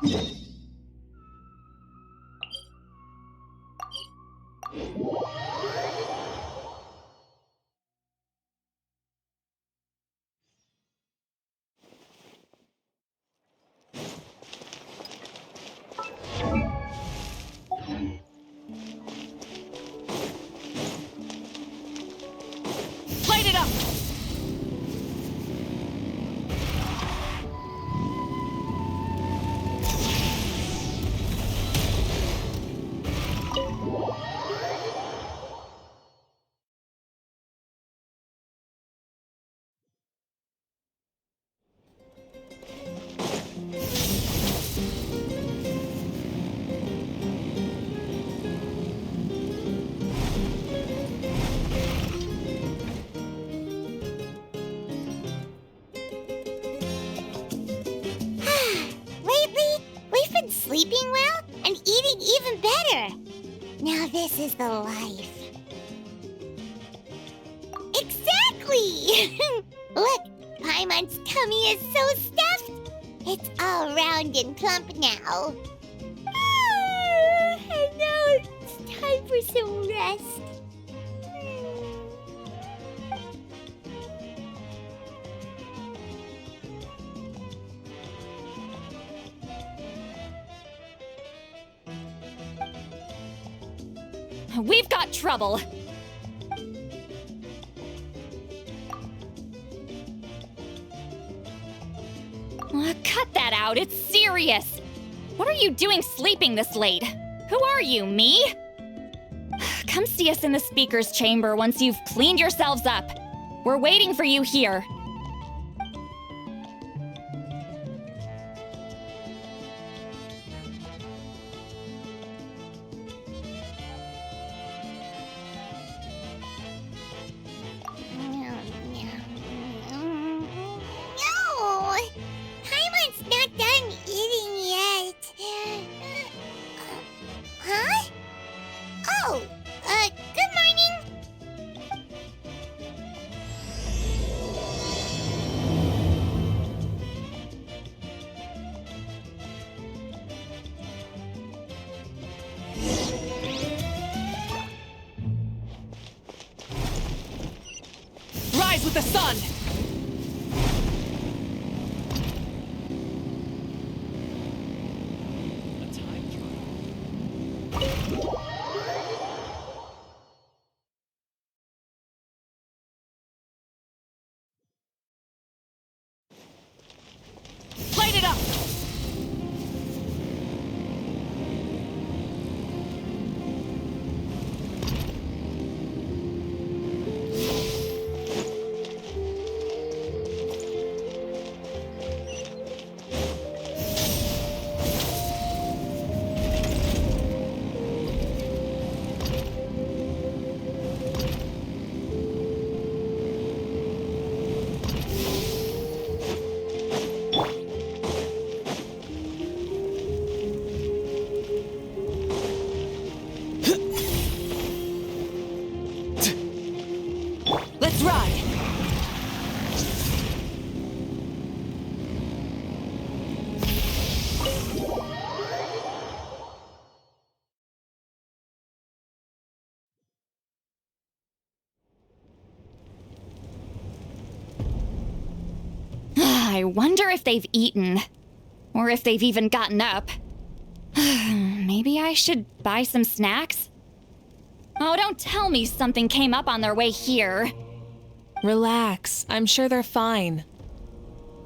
Light it up! Lately, we've been sleeping well and eating even better. Now this is the life. Exactly! Look, Paimon's tummy is so stuffed. It's all round and plump now. And now it's time for some rest. We've got trouble. Cut that out, it's serious. What are you doing sleeping this late? Who are you, me? Come see us in the speaker's chamber once you've cleaned yourselves up. We're waiting for you here. No! Paimon's not done eating yet. Huh? Oh, good morning. Rise with the sun! Light it up! Let's ride! I wonder if they've eaten. Or if they've even gotten up. Maybe I should buy some snacks? Oh, don't tell me something came up on their way here. Relax. I'm sure they're fine.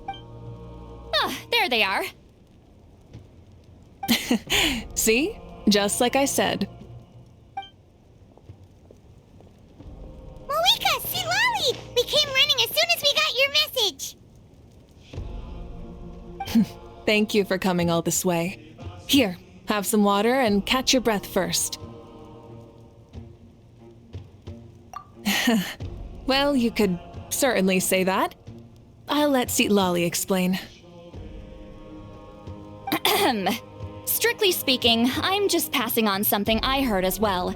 Ah, there they are. See? Just like I said. Mavuika, see Lolly! We came running as soon as we got your message. Thank you for coming all this way. Here, have some water and catch your breath first. Well, you could certainly say that. I'll let Seat Lolly explain. Strictly speaking, I'm just passing on something I heard as well.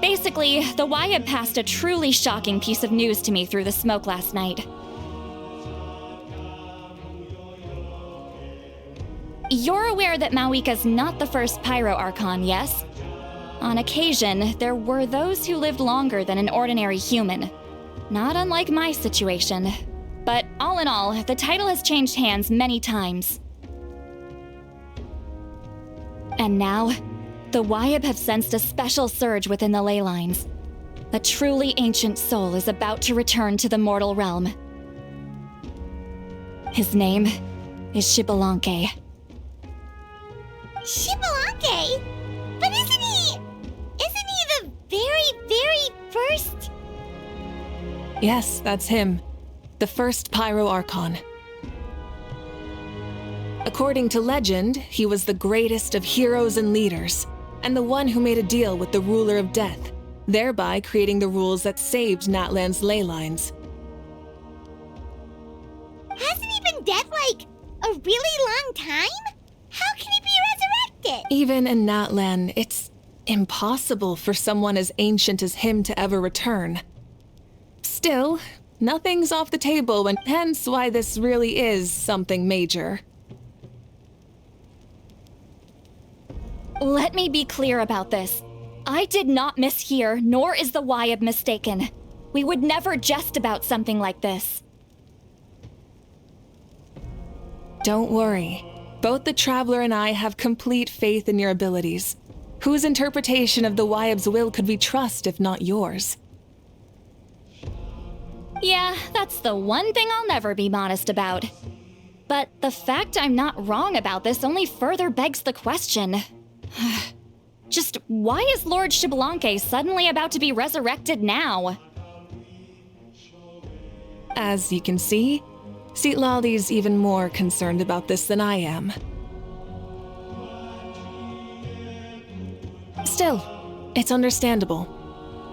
Basically, the Wyatt passed a truly shocking piece of news to me through the smoke last night. you're aware that Mavuika's not the first Pyro Archon, yes? On occasion, there were those who lived longer than an ordinary human. Not unlike my situation. But all in all, the title has changed hands many times. And now, the Wyab have sensed a special surge within the ley lines. A truly ancient soul is about to return to the mortal realm. His name is Xbalanque. Xbalanque? But isn't he the very first? Yes, that's him. The first Pyro Archon. According to legend, he was the greatest of heroes and leaders, and the one who made a deal with the ruler of death, thereby creating the rules that saved Natlan's ley lines. Hasn't he been dead like a really long time? How can he be resurrected? Even in Natlan, it's impossible for someone as ancient as him to ever return. Still, nothing's off the table, and hence why this really is something major. Let me be clear about this. I did not mishear, nor is the Wyab mistaken. We would never jest about something like this. Don't worry. Both the Traveler and I have complete faith in your abilities. Whose interpretation of the Wyab's will could we trust if not yours? Yeah, that's the one thing I'll never be modest about. But the fact I'm not wrong about this only further begs the question. Just why is Lord Xbalanque suddenly about to be resurrected now? As you can see, Citlali's even more concerned about this than I am. Still, it's understandable.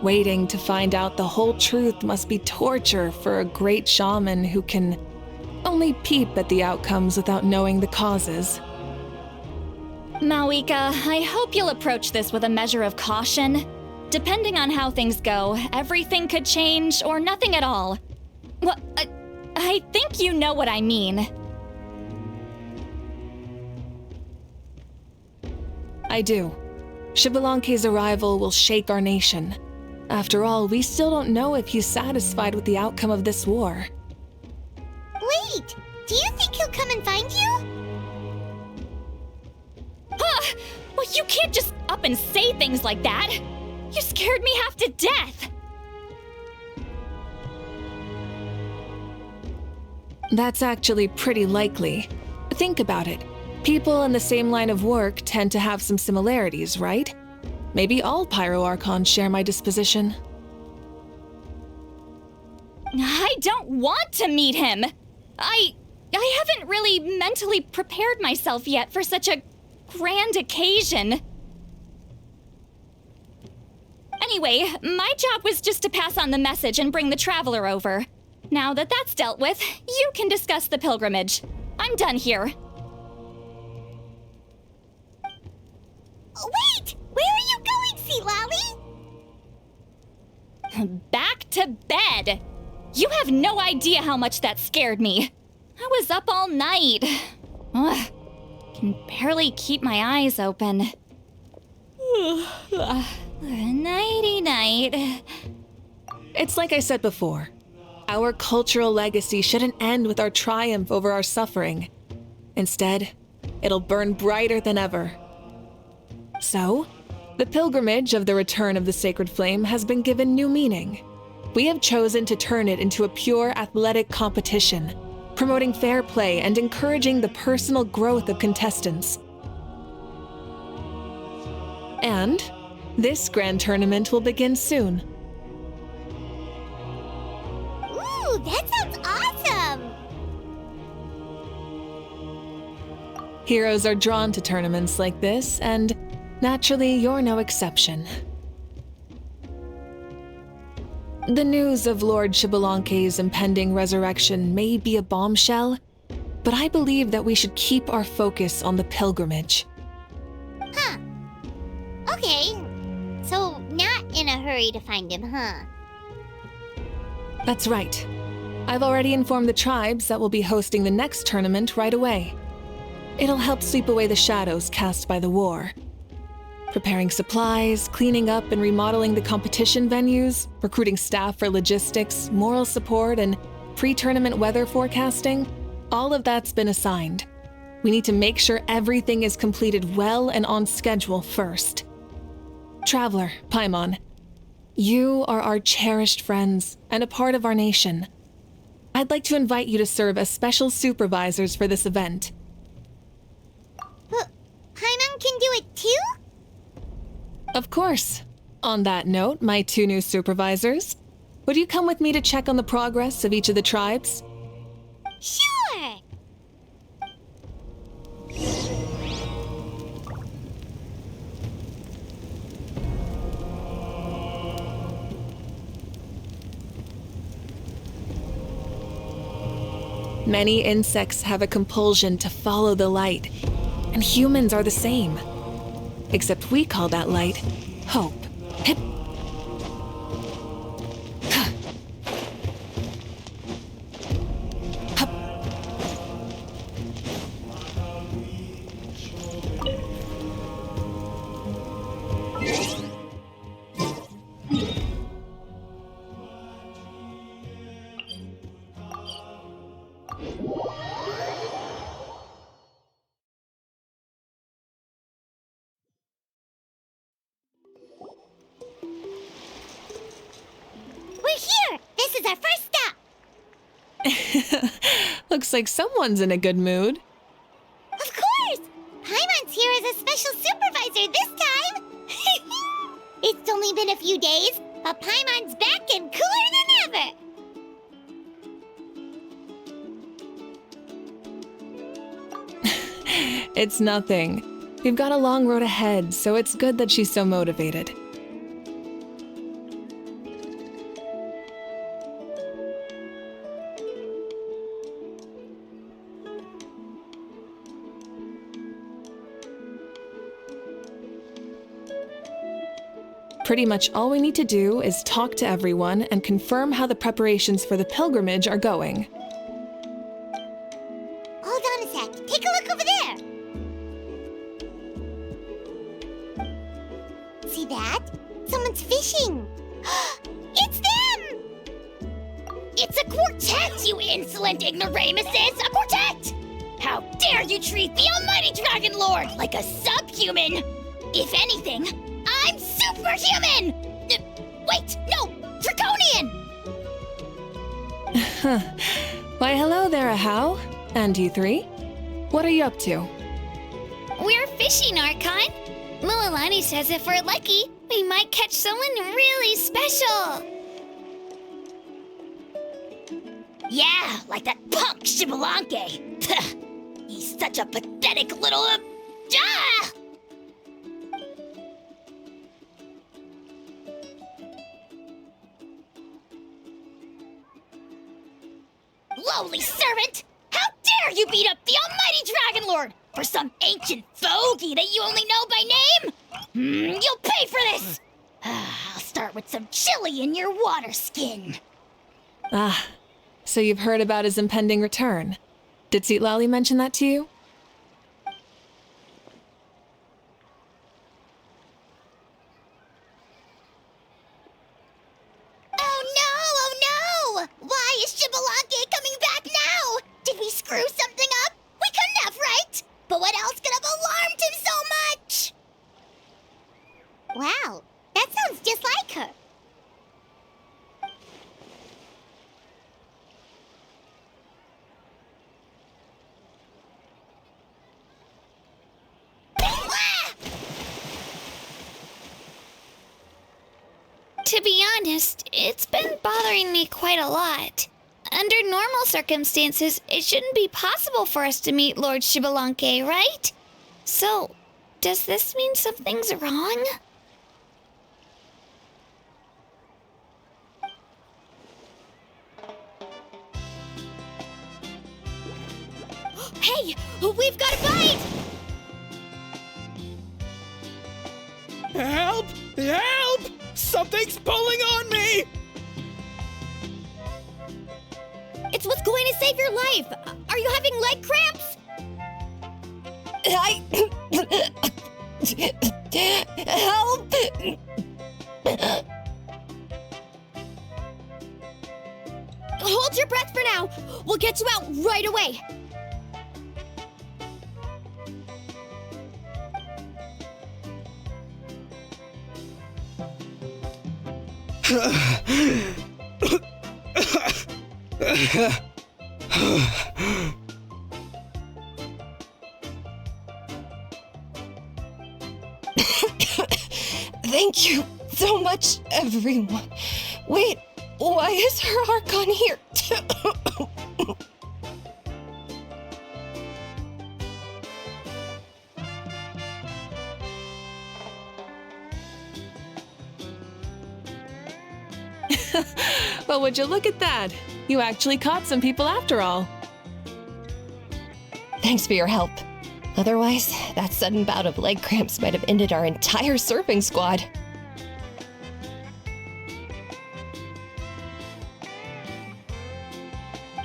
Waiting to find out the whole truth must be torture for a great shaman who can only peep at the outcomes without knowing the causes. Mavuika, I hope you'll approach this with a measure of caution. Depending on how things go, everything could change or nothing at all. Well, I think you know what I mean. I do. Xbalanque's arrival will shake our nation. After all, we still don't know if he's satisfied with the outcome of this war. Wait, do you think he'll come and find you? Huh! Well, you can't just up and say things like that. You scared me half to death. That's actually pretty likely. Think about it. People in the same line of work tend to have some similarities, right? Maybe all Pyro Archons share my disposition. I don't want to meet him. I haven't really mentally prepared myself yet for such a grand occasion. Anyway, my job was just to pass on the message and bring the Traveler over. Now that that's dealt with, you can discuss the pilgrimage. I'm done here. Wait! Where are you going, Citlali? Back to bed! You have no idea how much that scared me. I was up all night. Ugh, can barely keep my eyes open. Nighty-night. It's like I said before. Our cultural legacy shouldn't end with our triumph over our suffering. Instead, it'll burn brighter than ever. So, the pilgrimage of the return of the sacred flame has been given new meaning. We have chosen to turn it into a pure athletic competition, promoting fair play and encouraging the personal growth of contestants. And this grand tournament will begin soon. Ooh, that sounds awesome! Heroes are drawn to tournaments like this, and naturally, you're no exception. The news of Lord Xbalanque's impending resurrection may be a bombshell, but I believe that we should keep our focus on the pilgrimage. Huh. Okay. So, not in a hurry to find him, huh? That's right. I've already informed the tribes that we'll be hosting the next tournament right away. It'll help sweep away the shadows cast by the war. Preparing supplies, cleaning up and remodeling the competition venues, recruiting staff for logistics, moral support, and pre-tournament weather forecasting, all of that's been assigned. We need to make sure everything is completed well and on schedule first. Traveler, Paimon, you are our cherished friends and a part of our nation. I'd like to invite you to serve as special supervisors for this event. But Paimon can do it too? Of course. On that note, my 2 new supervisors, would you come with me to check on the progress of each of the tribes? Sure! Many insects have a compulsion to follow the light, and humans are the same. Except we call that light hope. Hip. Huh. Hup. We're here! This is our first stop! Looks like someone's in a good mood. Of course! Paimon's here as a special supervisor this time! It's only been a few days, but Paimon's back and cooler than ever! It's nothing. We've got a long road ahead, so it's good that she's so motivated. Pretty much all we need to do is talk to everyone and confirm how the preparations for the pilgrimage are going. Hold on a sec. Take a look over there. See that? Someone's fishing. It's them! It's a quartet, you insolent ignoramuses! A quartet! How dare you treat the almighty Dragon Lord like a subhuman! If anything, I'm superhuman! Wait, no! Draconian! Why, hello there, Ahau. And you 3? What are you up to? We're fishing, Archon. Mulalani says if we're lucky, we might catch someone really special. Yeah, like that punk Shibalanke. He's such a pathetic little... Ah! Lowly servant! How dare you beat up the almighty Dragon Lord for some ancient fogey that you only know by name? You'll pay for this! I'll start with some chili in your water skin. Ah, so you've heard about his impending return. Did Citlali mention that to you? Oh no! Why is Shibalake coming back now? Did we screw something up? We couldn't have, right? But what else could have alarmed him so much? Wow, that sounds just like her. To be honest, it's been bothering me quite a lot. Under normal circumstances, it shouldn't be possible for us to meet Lord Shibalanke, right? So, does this mean something's wrong? Hey, we've got a bite! Help! Help! Something's pulling on me! It's what's going to save your life. Are you having leg cramps? Help! Hold your breath for now. We'll get you out right away. Thank you so much, everyone. Wait, why is her Archon here? Well, would you look at that? You actually caught some people after all. Thanks for your help. Otherwise, that sudden bout of leg cramps might have ended our entire surfing squad.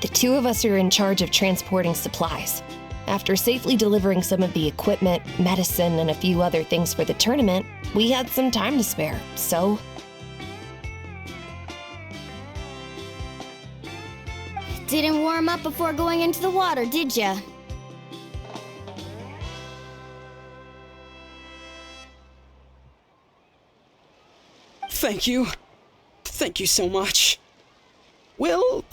The two of us are in charge of transporting supplies. After safely delivering some of the equipment, medicine, and a few other things for the tournament, we had some time to spare, so... Didn't warm up before going into the water, did ya? Thank you. Thank you so much. Well,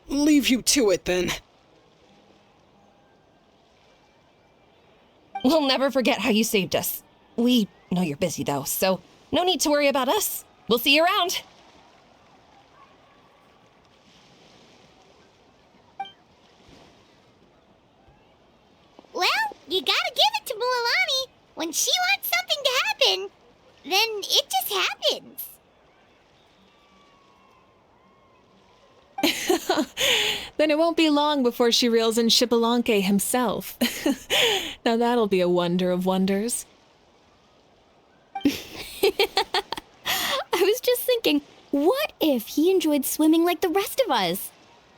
leave you to it then. We'll never forget how you saved us. We know you're busy though, so no need to worry about us. We'll see you around. Well, you gotta give it to Mualani. When she wants something to happen, then it just happens. Then it won't be long before she reels in Shibalanke himself. Now that'll be a wonder of wonders. I was just thinking, what if he enjoyed swimming like the rest of us?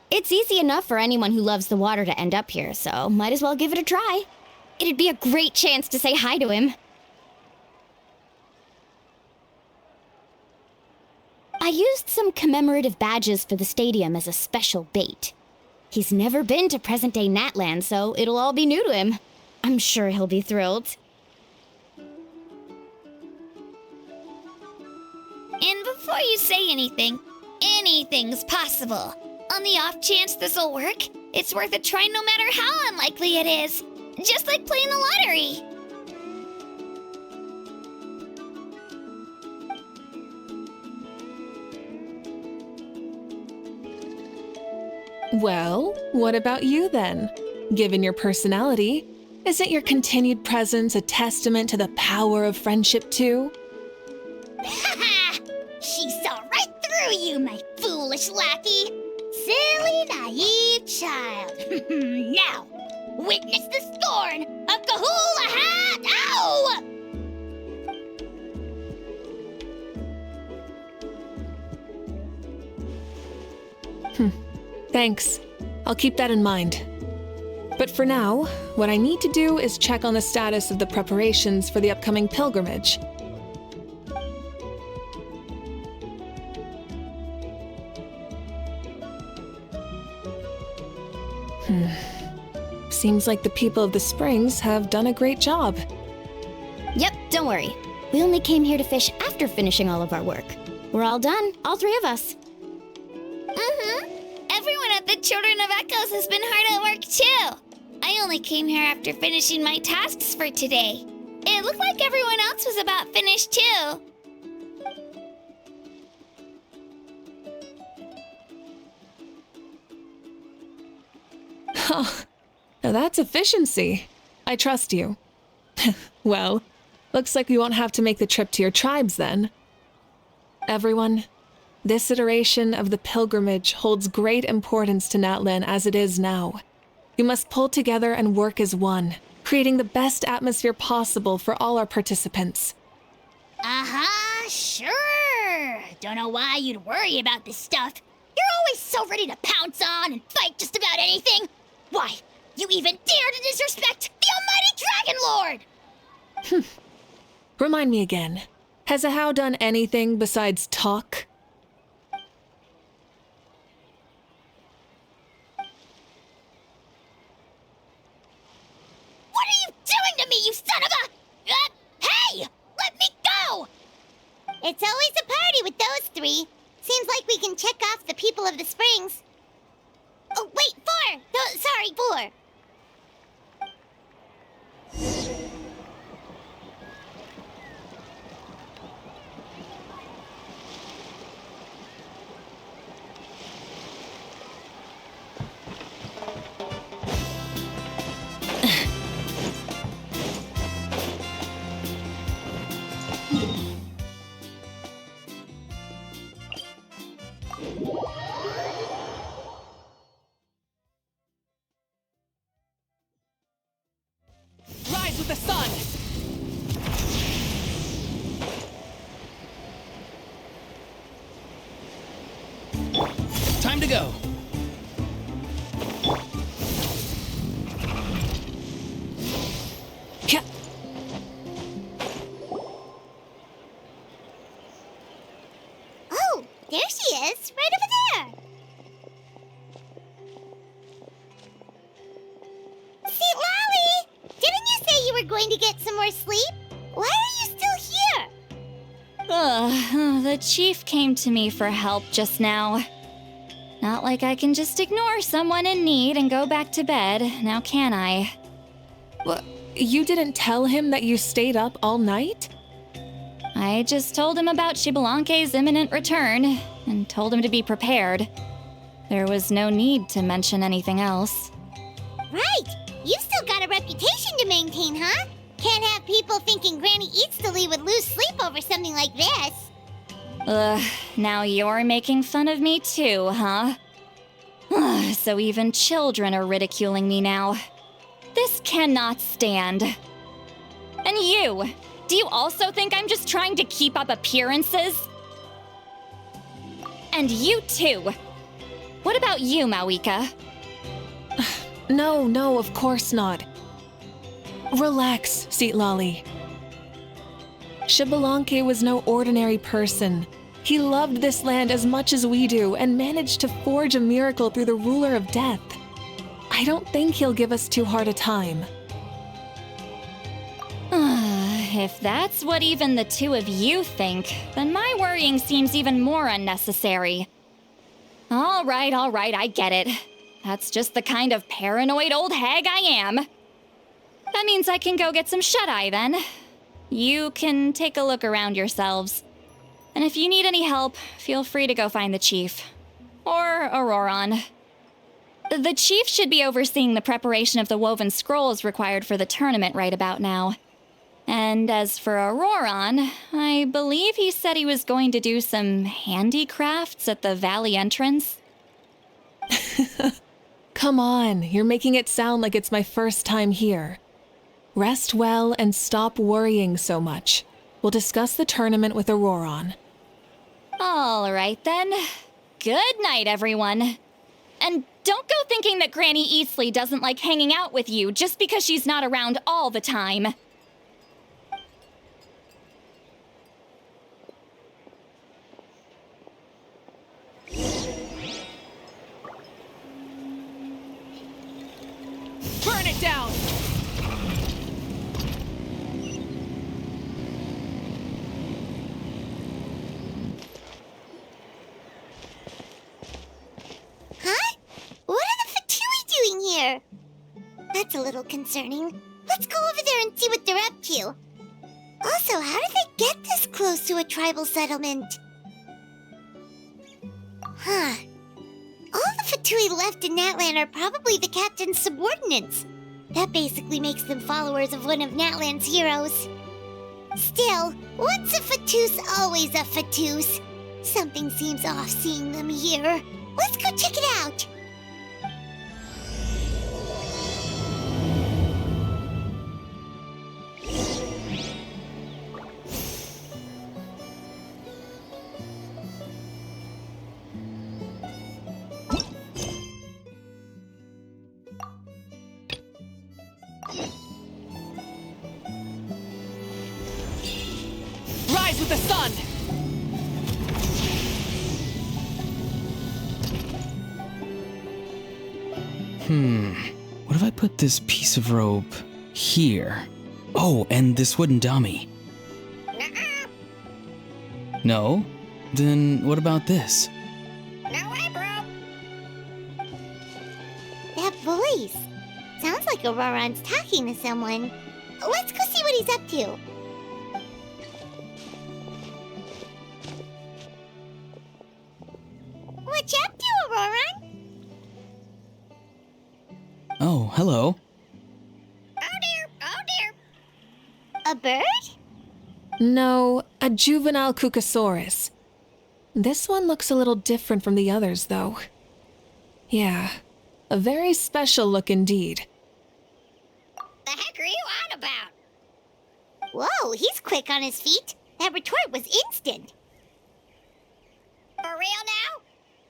It's easy enough for anyone who loves the water to end up here, so might as well give it a try. It'd be a great chance to say hi to him. I used some commemorative badges for the stadium as a special bait. He's never been to present-day Natland, so it'll all be new to him. I'm sure he'll be thrilled. And before you say anything, anything's possible. On the off chance this'll work, it's worth a try no matter how unlikely it is. Just like playing the lottery. Well, what about you then? Given your personality, isn't your continued presence a testament to the power of friendship too? Ha! She saw right through you, my foolish lackey. Silly, naive child. Now, witness the scorn of Kahula Hat! Ow! Thanks. I'll keep that in mind. But for now, what I need to do is check on the status of the preparations for the upcoming pilgrimage. Seems like the people of the Springs have done a great job. Yep, don't worry. We only came here to fish after finishing all of our work. We're all done, all three of us. Everyone at the Children of Echoes has been hard at work too. I only came here after finishing my tasks for today. It looked like everyone else was about finished too. Now that's efficiency. I trust you. Well, looks like we won't have to make the trip to your tribes then. Everyone, this iteration of the pilgrimage holds great importance to Natlan as it is now. We must pull together and work as one, creating the best atmosphere possible for all our participants. Sure. Don't know why you'd worry about this stuff. You're always so ready to pounce on and fight just about anything. Why, you even dare to disrespect the Lord! Remind me again. Has a How done anything besides talk? What are you doing to me, you son of a... hey! Let me go! It's always a party with those three. Seems like we can check off the people of the springs. Oh, wait, four! Sorry, four. Rise with the sun! Time to go. Yeah. Oh, there she is, right over there. See, Lolly, didn't you say you were going to get some more sleep? Why are you still here? The chief came to me for help just now. Not like I can just ignore someone in need and go back to bed, now can I? What? You didn't tell him that you stayed up all night? I just told him about Shibalanke's imminent return and told him to be prepared. There was no need to mention anything else. Right, you've still got a reputation to maintain, huh? Can't have people thinking Granny Eatsley would lose sleep over something like this. Now you're making fun of me too, huh? So even children are ridiculing me now. This cannot stand. And you! Do you also think I'm just trying to keep up appearances? And you too! What about you, Mavuika? No, of course not. Relax, Lolly. Shibalanke was no ordinary person. He loved this land as much as we do and managed to forge a miracle through the ruler of death. I don't think he'll give us too hard a time. If that's what even the two of you think, then my worrying seems even more unnecessary. All right, I get it. That's just the kind of paranoid old hag I am. That means I can go get some shut-eye then. You can take a look around yourselves. And if you need any help, feel free to go find the chief. Or Auroron. The chief should be overseeing the preparation of the woven scrolls required for the tournament right about now. And as for Auroron, I believe he said he was going to do some handicrafts at the valley entrance. Come on, you're making it sound like it's my first time here. Rest well and stop worrying so much. We'll discuss the tournament with Auroron. All right then. Good night, everyone. And don't go thinking that Granny Eatsley doesn't like hanging out with you just because she's not around all the time. Burn it down! Huh? What are the Fatui doing here? That's a little concerning. Let's go over there and see what they're up to. Also, how did they get this close to a tribal settlement? Huh. All the Fatui left in Natlan are probably the captain's subordinates. That basically makes them followers of one of Natlan's heroes. Still, once a Fatus, always a Fatus. Something seems off seeing them here. Let's go check it out. with the sun! What if I put this piece of rope here? Oh, and this wooden dummy. Nuh-uh. No? Then what about this? No way, bro. That voice. Sounds like Auroron's talking to someone. Let's go see what he's up to. What you up to, Auroron? Oh, hello. Oh dear, oh dear. A bird? No, a juvenile Cucasaurus. This one looks a little different from the others, though. Yeah, a very special look indeed. The heck are you on about? Whoa, he's quick on his feet. That retort was instant. For real now?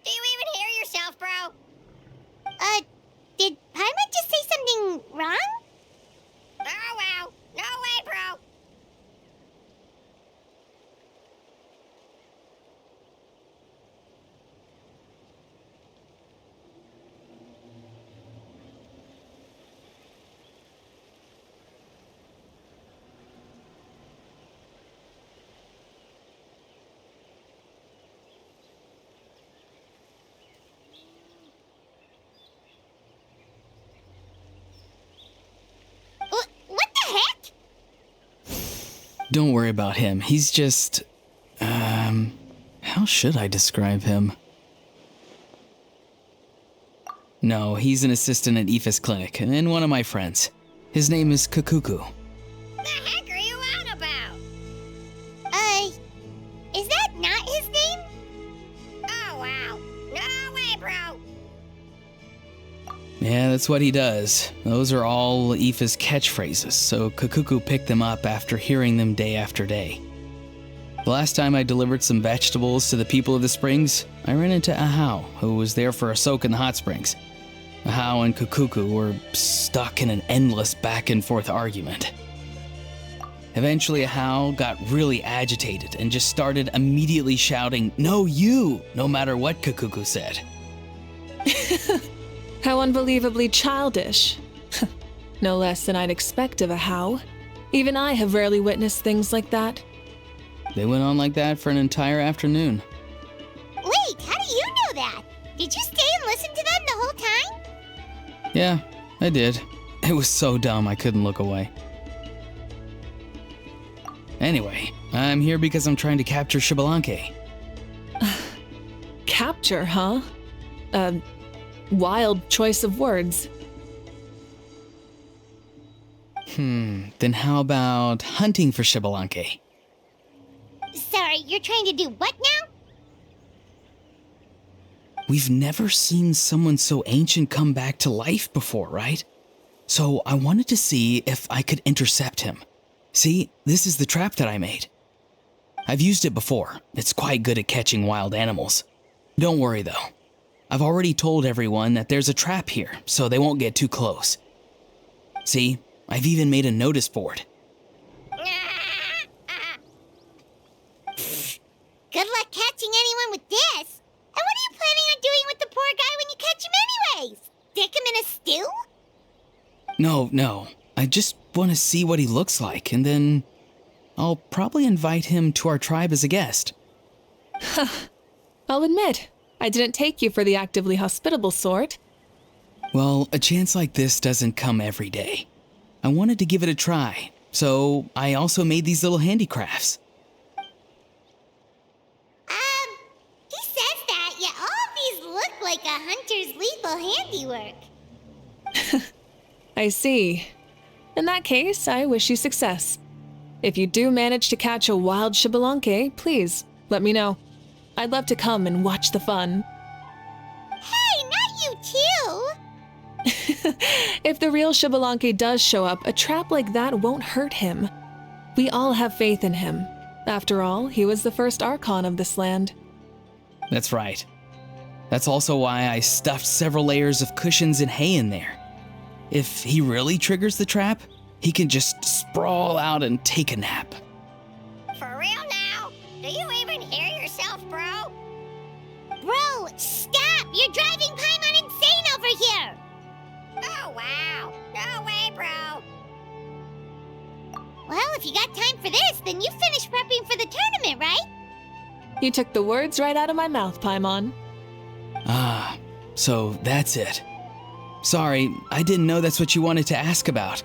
Do you even hear yourself, bro? Did Paimon just say something wrong? Oh wow. No way, bro. What the heck? Don't worry about him. He's just... how should I describe him? No, he's an assistant at Aoife's clinic, and one of my friends. His name is Kakuku. The heck are you on about? Is that not his name? Oh wow. No way, bro. Yeah, that's what he does. Those are all Aoife's catchphrases, so Kakuku picked them up after hearing them day after day. The last time I delivered some vegetables to the people of the springs, I ran into Ahau, who was there for a soak in the hot springs. Ahau and Kakuku were stuck in an endless back and forth argument. Eventually, Ahau got really agitated and just started immediately shouting, "No, you!" no matter what Kakuku said. How unbelievably childish. No less than I'd expect of a How. Even I have rarely witnessed things like that. They went on like that for an entire afternoon. Wait, how do you know that? Did you stay and listen to them the whole time? Yeah, I did. It was so dumb I couldn't look away. Anyway, I'm here because I'm trying to capture Xbalanque. Capture, huh? Wild choice of words. Then how about hunting for Xbalanque? Sorry, you're trying to do what now? We've never seen someone so ancient come back to life before, right? So I wanted to see if I could intercept him. See, this is the trap that I made. I've used it before. It's quite good at catching wild animals. Don't worry though. I've already told everyone that there's a trap here, so they won't get too close. See, I've even made a notice board. Good luck catching anyone with this. And what are you planning on doing with the poor guy when you catch him anyways? Stick him in a stew? No. I just want to see what he looks like, and then I'll probably invite him to our tribe as a guest. I'll admit, I didn't take you for the actively hospitable sort. Well, a chance like this doesn't come every day. I wanted to give it a try, so I also made these little handicrafts. He says that, yet all of these look like a hunter's lethal handiwork. I see. In that case, I wish you success. If you do manage to catch a wild Xbalanque, please let me know. I'd love to come and watch the fun. Hey, not you too! If the real Xbalanque does show up, a trap like that won't hurt him. We all have faith in him. After all, he was the first Archon of this land. That's right. That's also why I stuffed several layers of cushions and hay in there. If he really triggers the trap, he can just sprawl out and take a nap. For real now? if you got time for this, then you finished prepping for the tournament, right? You took the words right out of my mouth, Paimon. Ah, so that's it. Sorry, I didn't know that's what you wanted to ask about.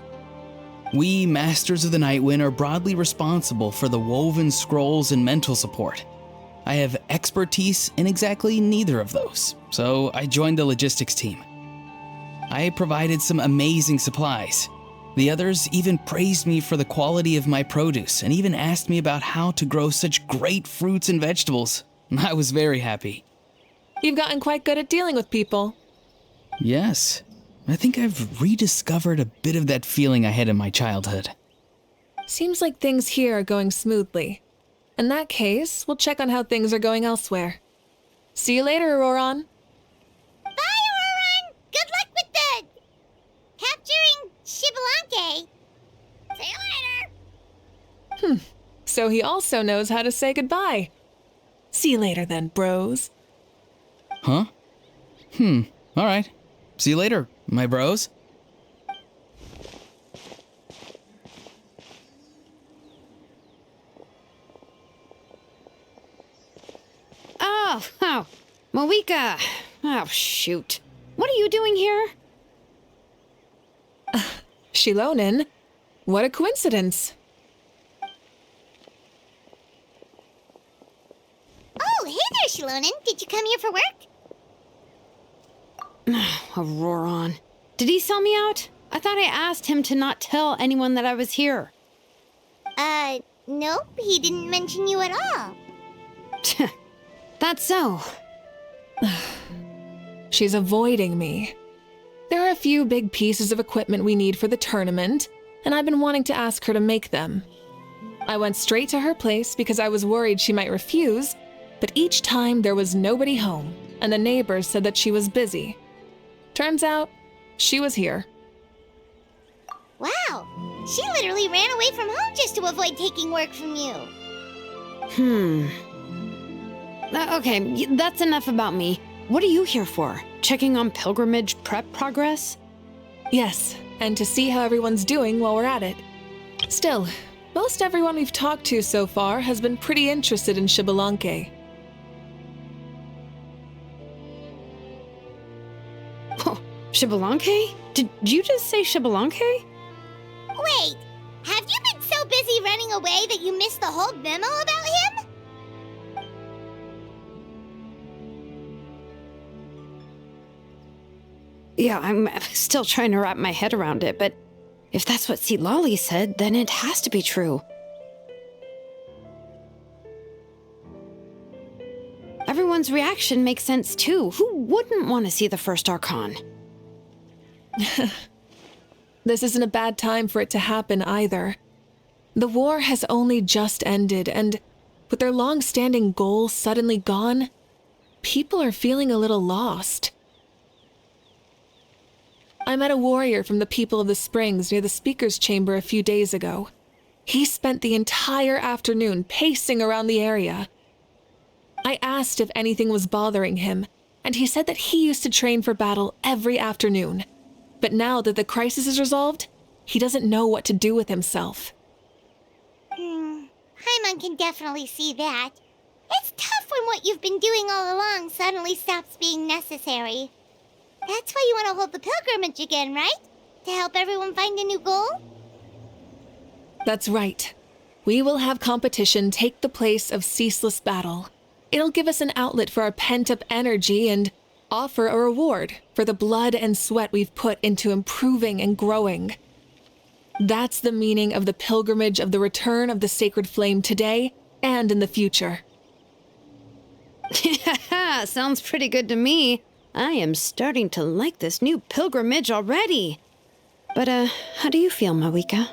We, Masters of the Nightwind, are broadly responsible for the woven scrolls and mental support. I have expertise in exactly neither of those, so I joined the logistics team. I provided some amazing supplies. The others even praised me for the quality of my produce and even asked me about how to grow such great fruits and vegetables. I was very happy. You've gotten quite good at dealing with people. Yes, I think I've rediscovered a bit of that feeling I had in my childhood. Seems like things here are going smoothly. In that case, we'll check on how things are going elsewhere. See you later, Auroron. Bye, Auroron! Good luck with the... capturing Shibalanke. See you later! So he also knows how to say goodbye. See you later then, bros. Huh? All right. See you later, my bros. Oh, Mavuika. Oh, shoot. What are you doing here? Shilonen? What a coincidence. Oh, hey there, Shilonen. Did you come here for work? Auroron. Did he sell me out? I thought I asked him to not tell anyone that I was here. Nope. He didn't mention you at all. That's so. She's avoiding me. There are a few big pieces of equipment we need for the tournament, and I've been wanting to ask her to make them. I went straight to her place because I was worried she might refuse, but each time there was nobody home, and the neighbors said that she was busy. Turns out, she was here. Wow. She literally ran away from home just to avoid taking work from you. Okay, that's enough about me. What are you here for? Checking on pilgrimage prep progress? Yes, and to see how everyone's doing while we're at it. Still, most everyone we've talked to so far has been pretty interested in Shibalanke. Oh, Shibalanke? Did you just say Shibalanke? Wait, have you been so busy running away that you missed the whole memo about him? Yeah, I'm still trying to wrap my head around it, but if that's what Lolly said, then it has to be true. Everyone's reaction makes sense too. Who wouldn't want to see the first Archon? This isn't a bad time for it to happen either. The war has only just ended, and with their long-standing goal suddenly gone, people are feeling a little lost. I met a warrior from the People of the Springs near the speaker's chamber a few days ago. He spent the entire afternoon pacing around the area. I asked if anything was bothering him, and he said that he used to train for battle every afternoon. But now that the crisis is resolved, he doesn't know what to do with himself. Paimon can definitely see that. It's tough when what you've been doing all along suddenly stops being necessary. That's why you want to hold the pilgrimage again, right? To help everyone find a new goal? That's right. We will have competition take the place of ceaseless battle. It'll give us an outlet for our pent-up energy and offer a reward for the blood and sweat we've put into improving and growing. That's the meaning of the pilgrimage of the return of the sacred flame today and in the future. Sounds pretty good to me. I am starting to like this new pilgrimage already. But, how do you feel, Mavuika?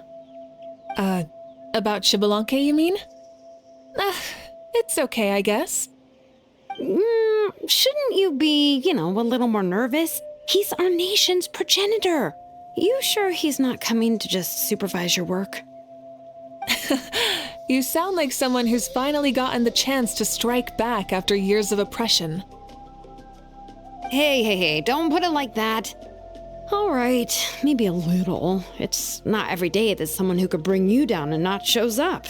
About Shibalanke, you mean? It's okay, I guess. Shouldn't you be, a little more nervous? He's our nation's progenitor. You sure he's not coming to just supervise your work? You sound like someone who's finally gotten the chance to strike back after years of oppression. Hey, don't put it like that. All right, maybe a little. It's not every day that someone who could bring you down a notch shows up.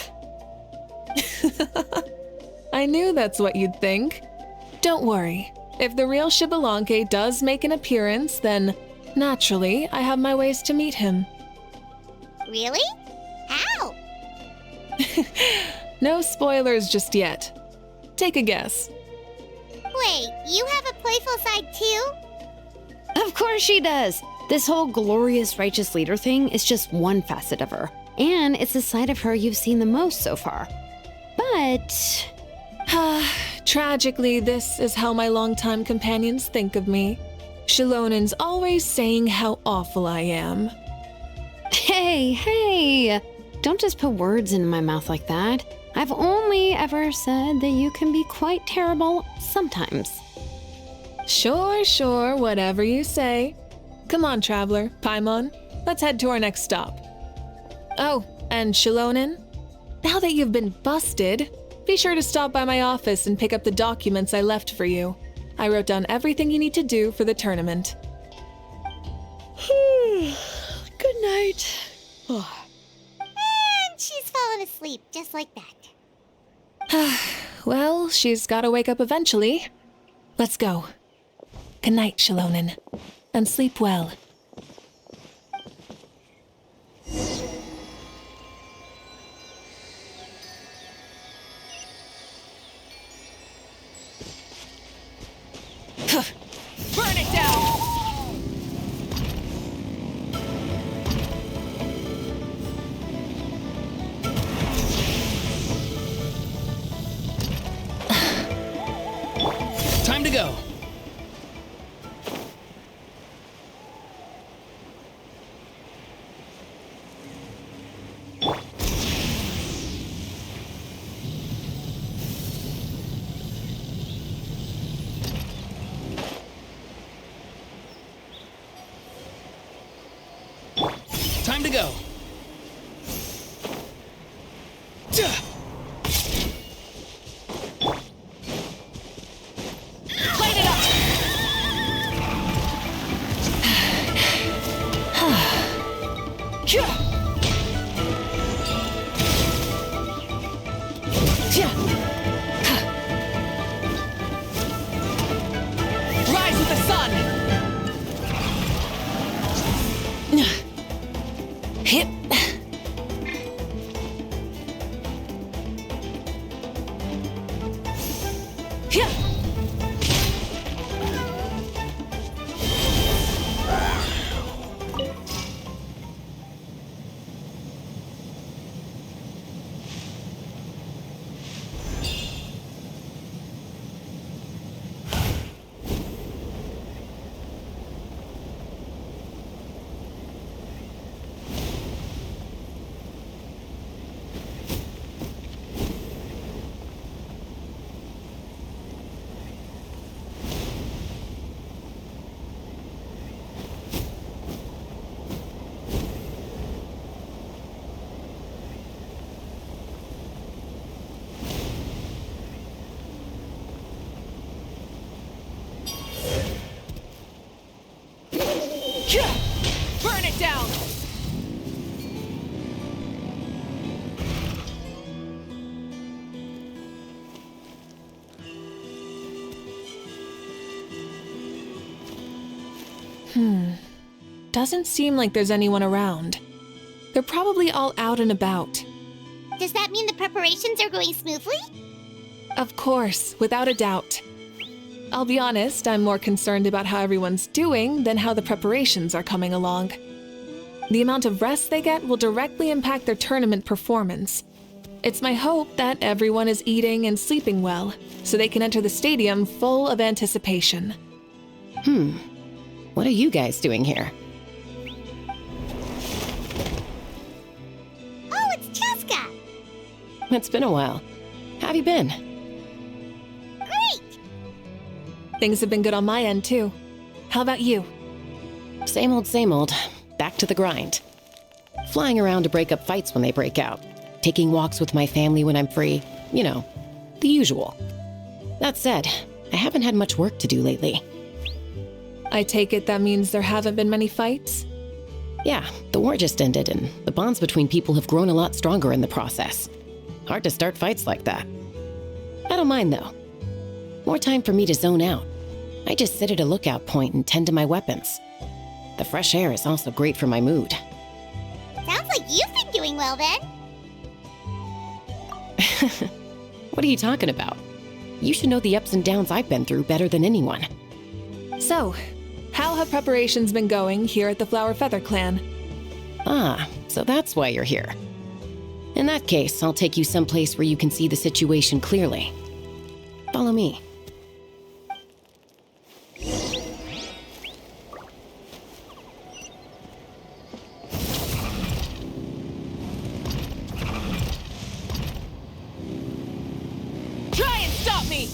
I knew that's what you'd think. Don't worry. If the real Xbalanque does make an appearance, then naturally I have my ways to meet him. Really? How? No spoilers just yet. Take a guess. Wait, you have a playful side too? Of course she does. This whole glorious righteous leader thing is just one facet of her. And it's the side of her you've seen the most so far. But... Tragically, this is how my longtime companions think of me. Shilonen's always saying how awful I am. Hey! Don't just put words in my mouth like that. I've only ever said that you can be quite terrible sometimes. Sure, whatever you say. Come on, traveler, Paimon. Let's head to our next stop. Oh, and Shilonen, now that you've been busted, be sure to stop by my office and pick up the documents I left for you. I wrote down everything you need to do for the tournament. Good night. And she's fallen asleep just like that. Well, she's gotta wake up eventually. Let's go. Good night, Shilonen, and sleep well. Burn it down! Time to go. Time to go. Light it up! Rise with the sun! Hip. Burn it down! Doesn't seem like there's anyone around. They're probably all out and about. Does that mean the preparations are going smoothly? Of course, without a doubt. I'll be honest, I'm more concerned about how everyone's doing than how the preparations are coming along. The amount of rest they get will directly impact their tournament performance. It's my hope that everyone is eating and sleeping well, so they can enter the stadium full of anticipation. What are you guys doing here? Oh, it's Cheska! It's been a while. How have you been? Great! Things have been good on my end, too. How about you? Same old. Back to the grind. Flying around to break up fights when they break out. Taking walks with my family when I'm free. You know, the usual. That said, I haven't had much work to do lately. I take it that means there haven't been many fights? Yeah, the war just ended, and the bonds between people have grown a lot stronger in the process. Hard to start fights like that. I don't mind, though. More time for me to zone out. I just sit at a lookout point and tend to my weapons. The fresh air is also great for my mood. Sounds like you've been doing well then. What are you talking about? You should know the ups and downs I've been through better than anyone. So, how have preparations been going here at the Flower Feather Clan? Ah, so that's why you're here. In that case, I'll take you someplace where you can see the situation clearly. Follow me. Try and stop me!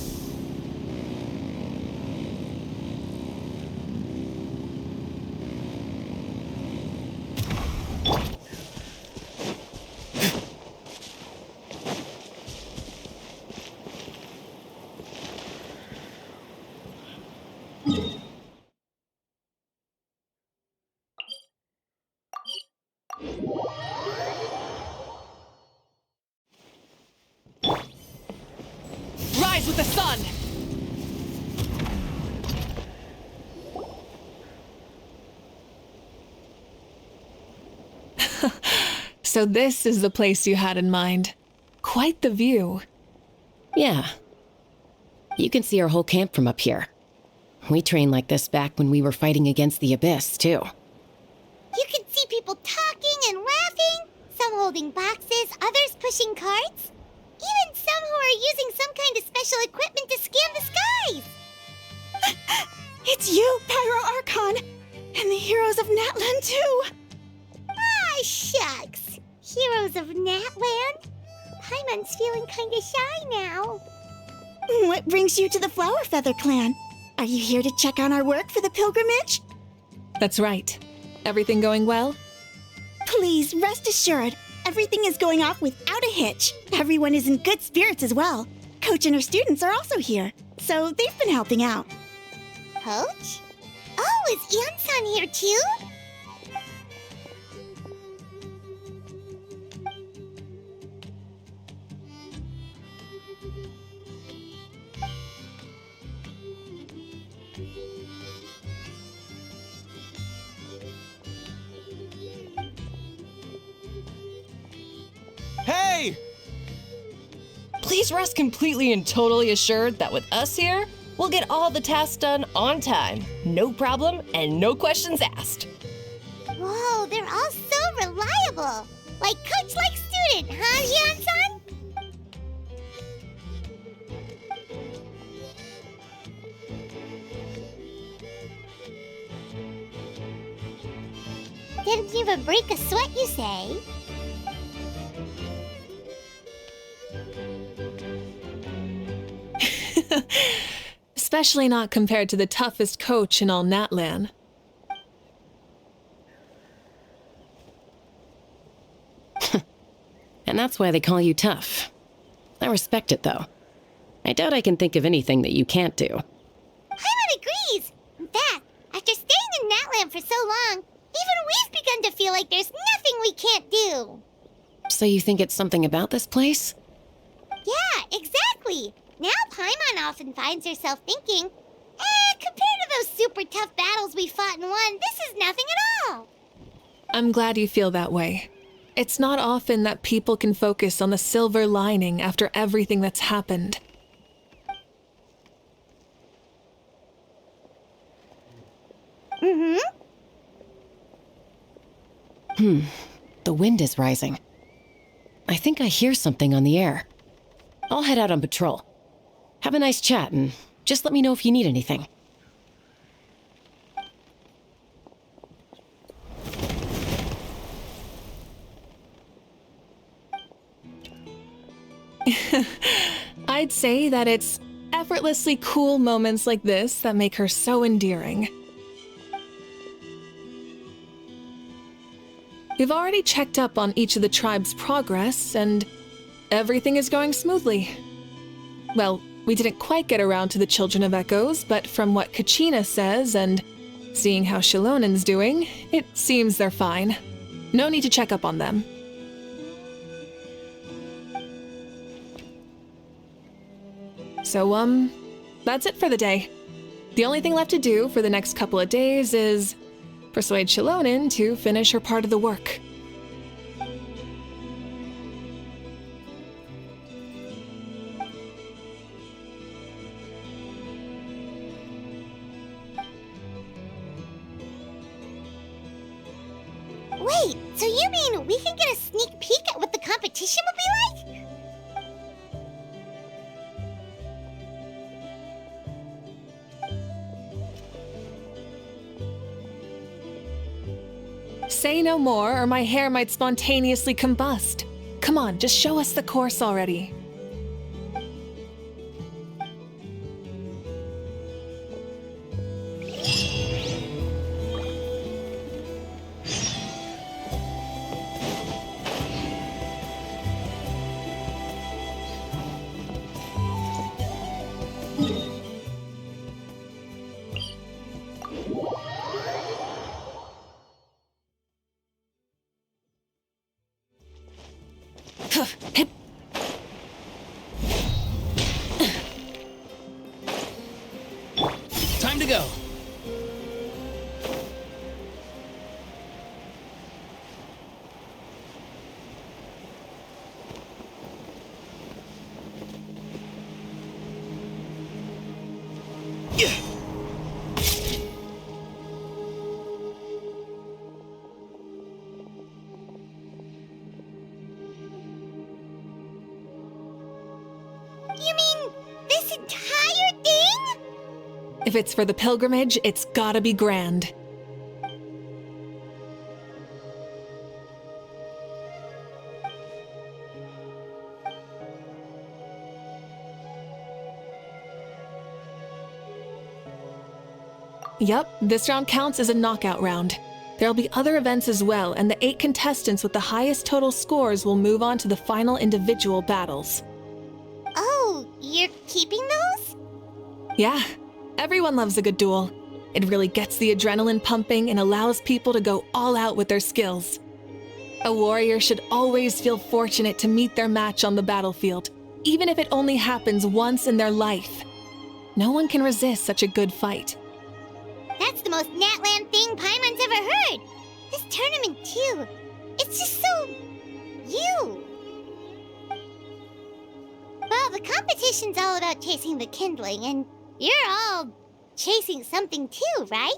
Rise with the sun! So this is the place you had in mind. Quite the view. Yeah. You can see our whole camp from up here. We trained like this back when we were fighting against the Abyss, too. You can see people talking and laughing, some holding boxes, others pushing carts. Even some who are using some kind of special equipment to scan the skies. It's you, Pyro Archon, and the heroes of Natlan too. Ah, shucks. Heroes of Natland? Paimon's feeling kinda shy now. What brings you to the Flower Feather Clan? Are you here to check on our work for the pilgrimage? That's right. Everything going well? Please rest assured, everything is going off without a hitch. Everyone is in good spirits as well. Coach and her students are also here, so they've been helping out. Coach? Oh, is Ian-san here too? Hey! Please rest completely and totally assured that with us here, we'll get all the tasks done on time. No problem and no questions asked. Whoa, they're all so reliable. Like coach, like student, huh, Ian-san? Didn't even break a sweat, you say? Especially not compared to the toughest coach in all Natlan. And that's why they call you tough. I respect it, though. I doubt I can think of anything that you can't do. Paimon agrees. In fact, after staying in Natland for so long, even we've begun to feel like there's nothing we can't do. So you think it's something about this place? Yeah, exactly. Now Paimon often finds herself thinking, compared to those super tough battles we fought and won, this is nothing at all. I'm glad you feel that way. It's not often that people can focus on the silver lining after everything that's happened. The wind is rising. I think I hear something on the air. I'll head out on patrol. Have a nice chat and just let me know if you need anything. I'd say that it's effortlessly cool moments like this that make her so endearing. We've already checked up on each of the tribe's progress, and everything is going smoothly. Well, we didn't quite get around to the Children of Echoes, but from what Kachina says and Seeing how Shilonen's doing, it seems they're fine. No need to check up on them. So, that's it for the day. The only thing left to do for the next couple of days is persuade Shilonen to finish her part of the work. Wait, so you mean we can get a sneak peek at what the competition will be like? Say no more, or my hair might spontaneously combust. Come on, just show us the course already. Time to go. You mean this entire thing? If it's for the pilgrimage, it's gotta be grand. Yup, this round counts as a knockout round. There'll be other events as well, and the 8 contestants with the highest total scores will move on to the final individual battles. Oh, you're keeping those? Yeah, everyone loves a good duel. It really gets the adrenaline pumping and allows people to go all out with their skills. A warrior should always feel fortunate to meet their match on the battlefield, even if it only happens once in their life. No one can resist such a good fight. That's the most Natland thing Paimon's ever heard. This tournament, too. It's just so... you. Well, the competition's all about chasing the kindling, and you're all chasing something too, right?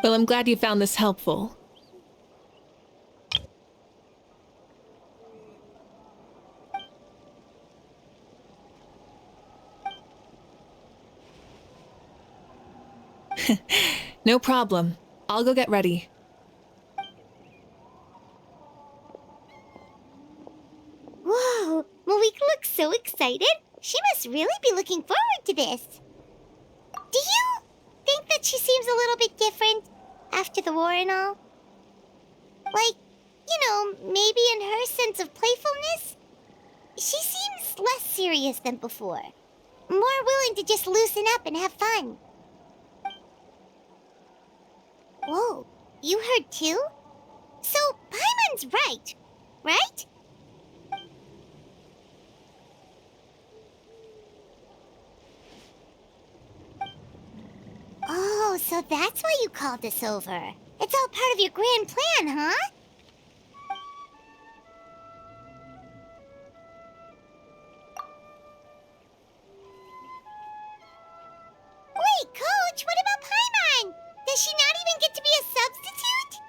Well, I'm glad you found this helpful. No problem. I'll go get ready. Whoa, Mavuika looks so excited. She must really be looking forward to this. Do you think that she seems a little bit different after the war and all? Like, you know, maybe in her sense of playfulness? She seems less serious than before. More willing to just loosen up and have fun. Whoa, you heard too? So, Paimon's right, right? Oh, so that's why you called us over. It's all part of your grand plan, huh? Wait, Coach, what about Paimon? Does she not even get to be a substitute?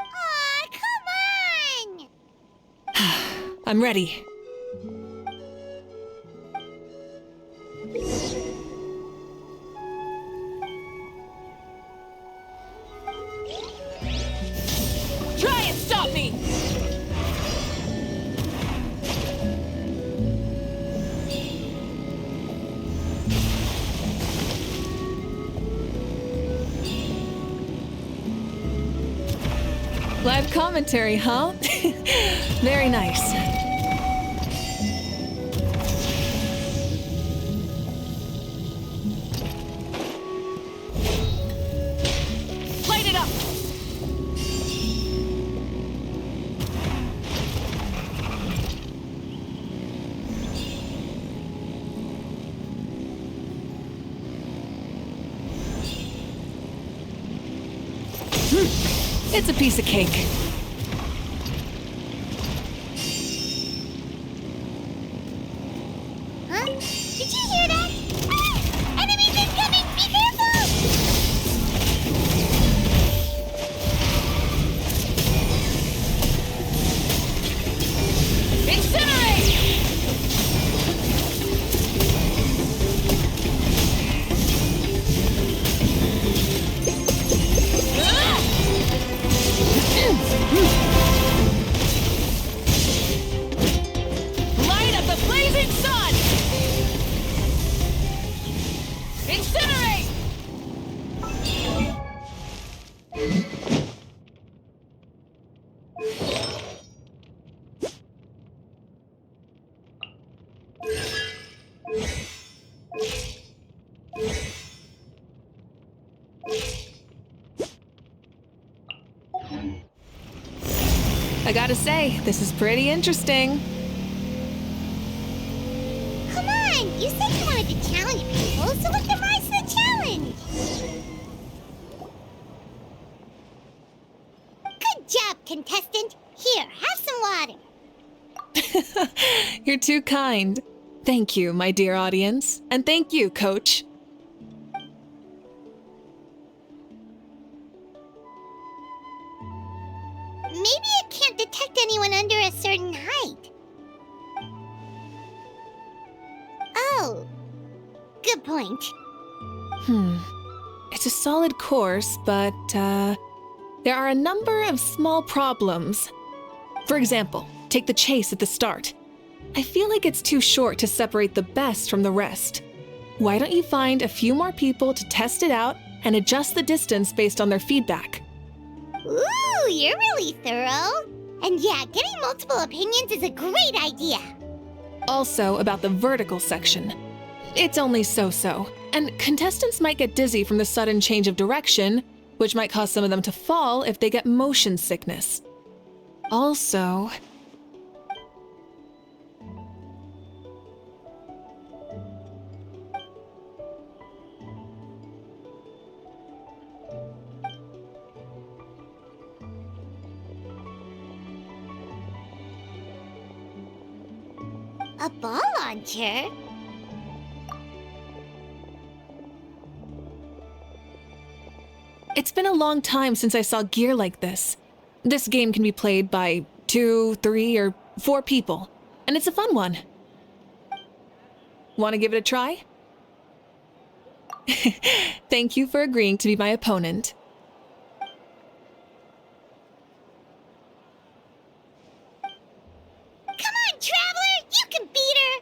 Aw, come on! I'm ready. Try and stop me! Live commentary, huh? Very nice. Light it up! It's a piece of cake. Huh? Did you hear that? Ah! Enemies incoming! Be careful! Incinerate! Light up the blazing sun! Incinerate! I gotta say, this is pretty interesting. Come on! You said you wanted to challenge people, so let them rise to the challenge! Good job, contestant! Here, have some water! You're too kind. Thank you, my dear audience. And thank you, Coach. Maybe it can't detect anyone under a certain height. Oh, good point. It's a solid course, but, there are a number of small problems. For example, take the chase at the start. I feel like it's too short to separate the best from the rest. Why don't you find a few more people to test it out and adjust the distance based on their feedback? Ooh, you're really thorough. And yeah, getting multiple opinions is a great idea. Also, about the vertical section. It's only so-so, and contestants might get dizzy from the sudden change of direction, which might cause some of them to fall if they get motion sickness. Also, A ball launcher? it's been a long time since I saw gear like this. This game can be played by 2, 3, or 4 people, and it's a fun one. Want to give it a try? Thank you for agreeing to be my opponent. Come on, Traveler! You can beat her!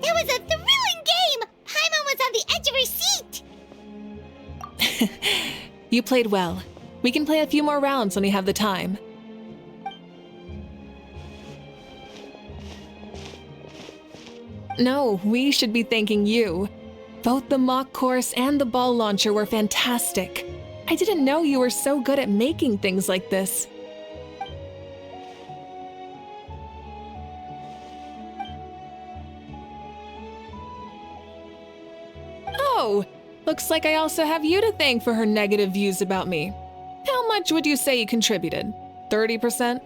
That was a thrilling game! Paimon was on the edge of her seat! You played well. We can play a few more rounds when we have the time. No, we should be thanking you. Both the mock course and the ball launcher were fantastic. I didn't know you were so good at making things like this. Oh, looks like I also have you to thank for her negative views about me. How much would you say you contributed? 30%?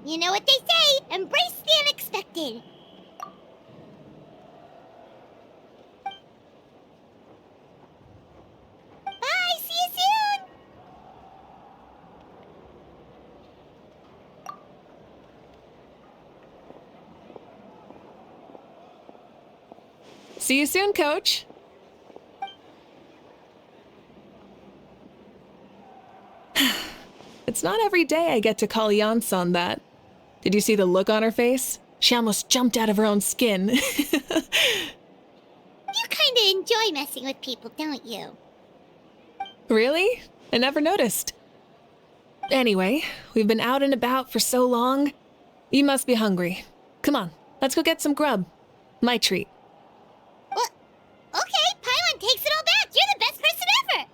You know what they say, embrace the unexpected. Bye, see you soon! See you soon, Coach. It's not every day I get to call Yansan that. Did you see the look on her face? She almost jumped out of her own skin. You kinda enjoy messing with people, don't you? Really? I never noticed. Anyway, we've been out and about for so long. You must be hungry. Come on, let's go get some grub. My treat. Well, okay, Paimon takes it all back. You're the best person ever.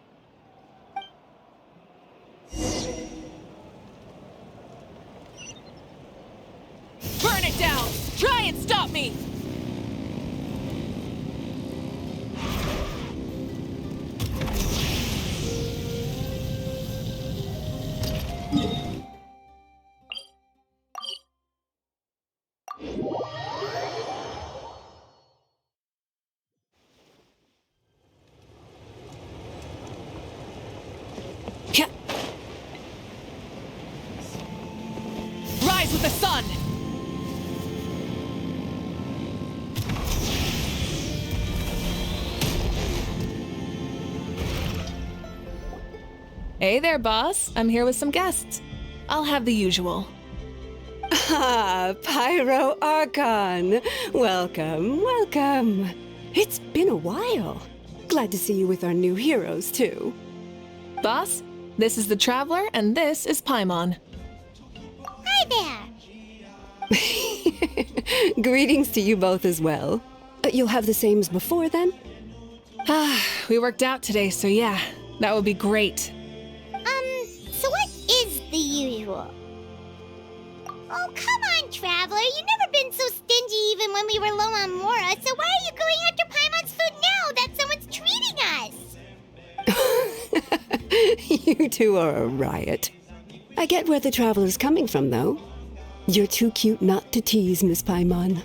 Burn it down! Try and stop me! Rise with the sun! Hey there, boss. I'm here with some guests. I'll have the usual. Ah, Pyro Archon. Welcome, welcome. It's been a while. Glad to see you with our new heroes, too. Boss, this is the Traveler, and this is Paimon. Hi there. Greetings to you both as well. You'll have the same as before, then? We worked out today, so yeah, that would be great. So what is the usual? Oh, come on, Traveler. You've never been so stingy even when we were low on Mora, so why are you going after Paimon's food now that someone's treating us? You two are a riot. I get where the Traveler's coming from, though. You're too cute not to tease, Miss Paimon.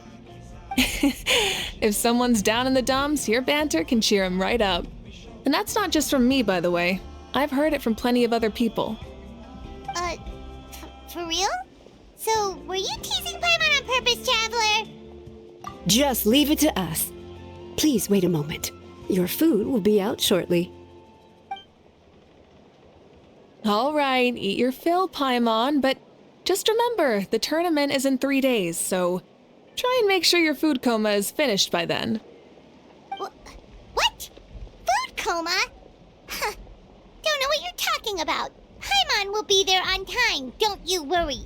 If someone's down in the dumps, your banter can cheer him right up. And that's not just from me, by the way. I've heard it from plenty of other people. For real? So, were you teasing Paimon on purpose, Traveler? Just leave it to us. Please wait a moment. Your food will be out shortly. All right, eat your fill, Paimon, but just remember, the tournament is in 3 days, so try and make sure your food coma is finished by then. What? Food coma? Huh. Don't know what you're talking about. Paimon will be there on time, don't you worry.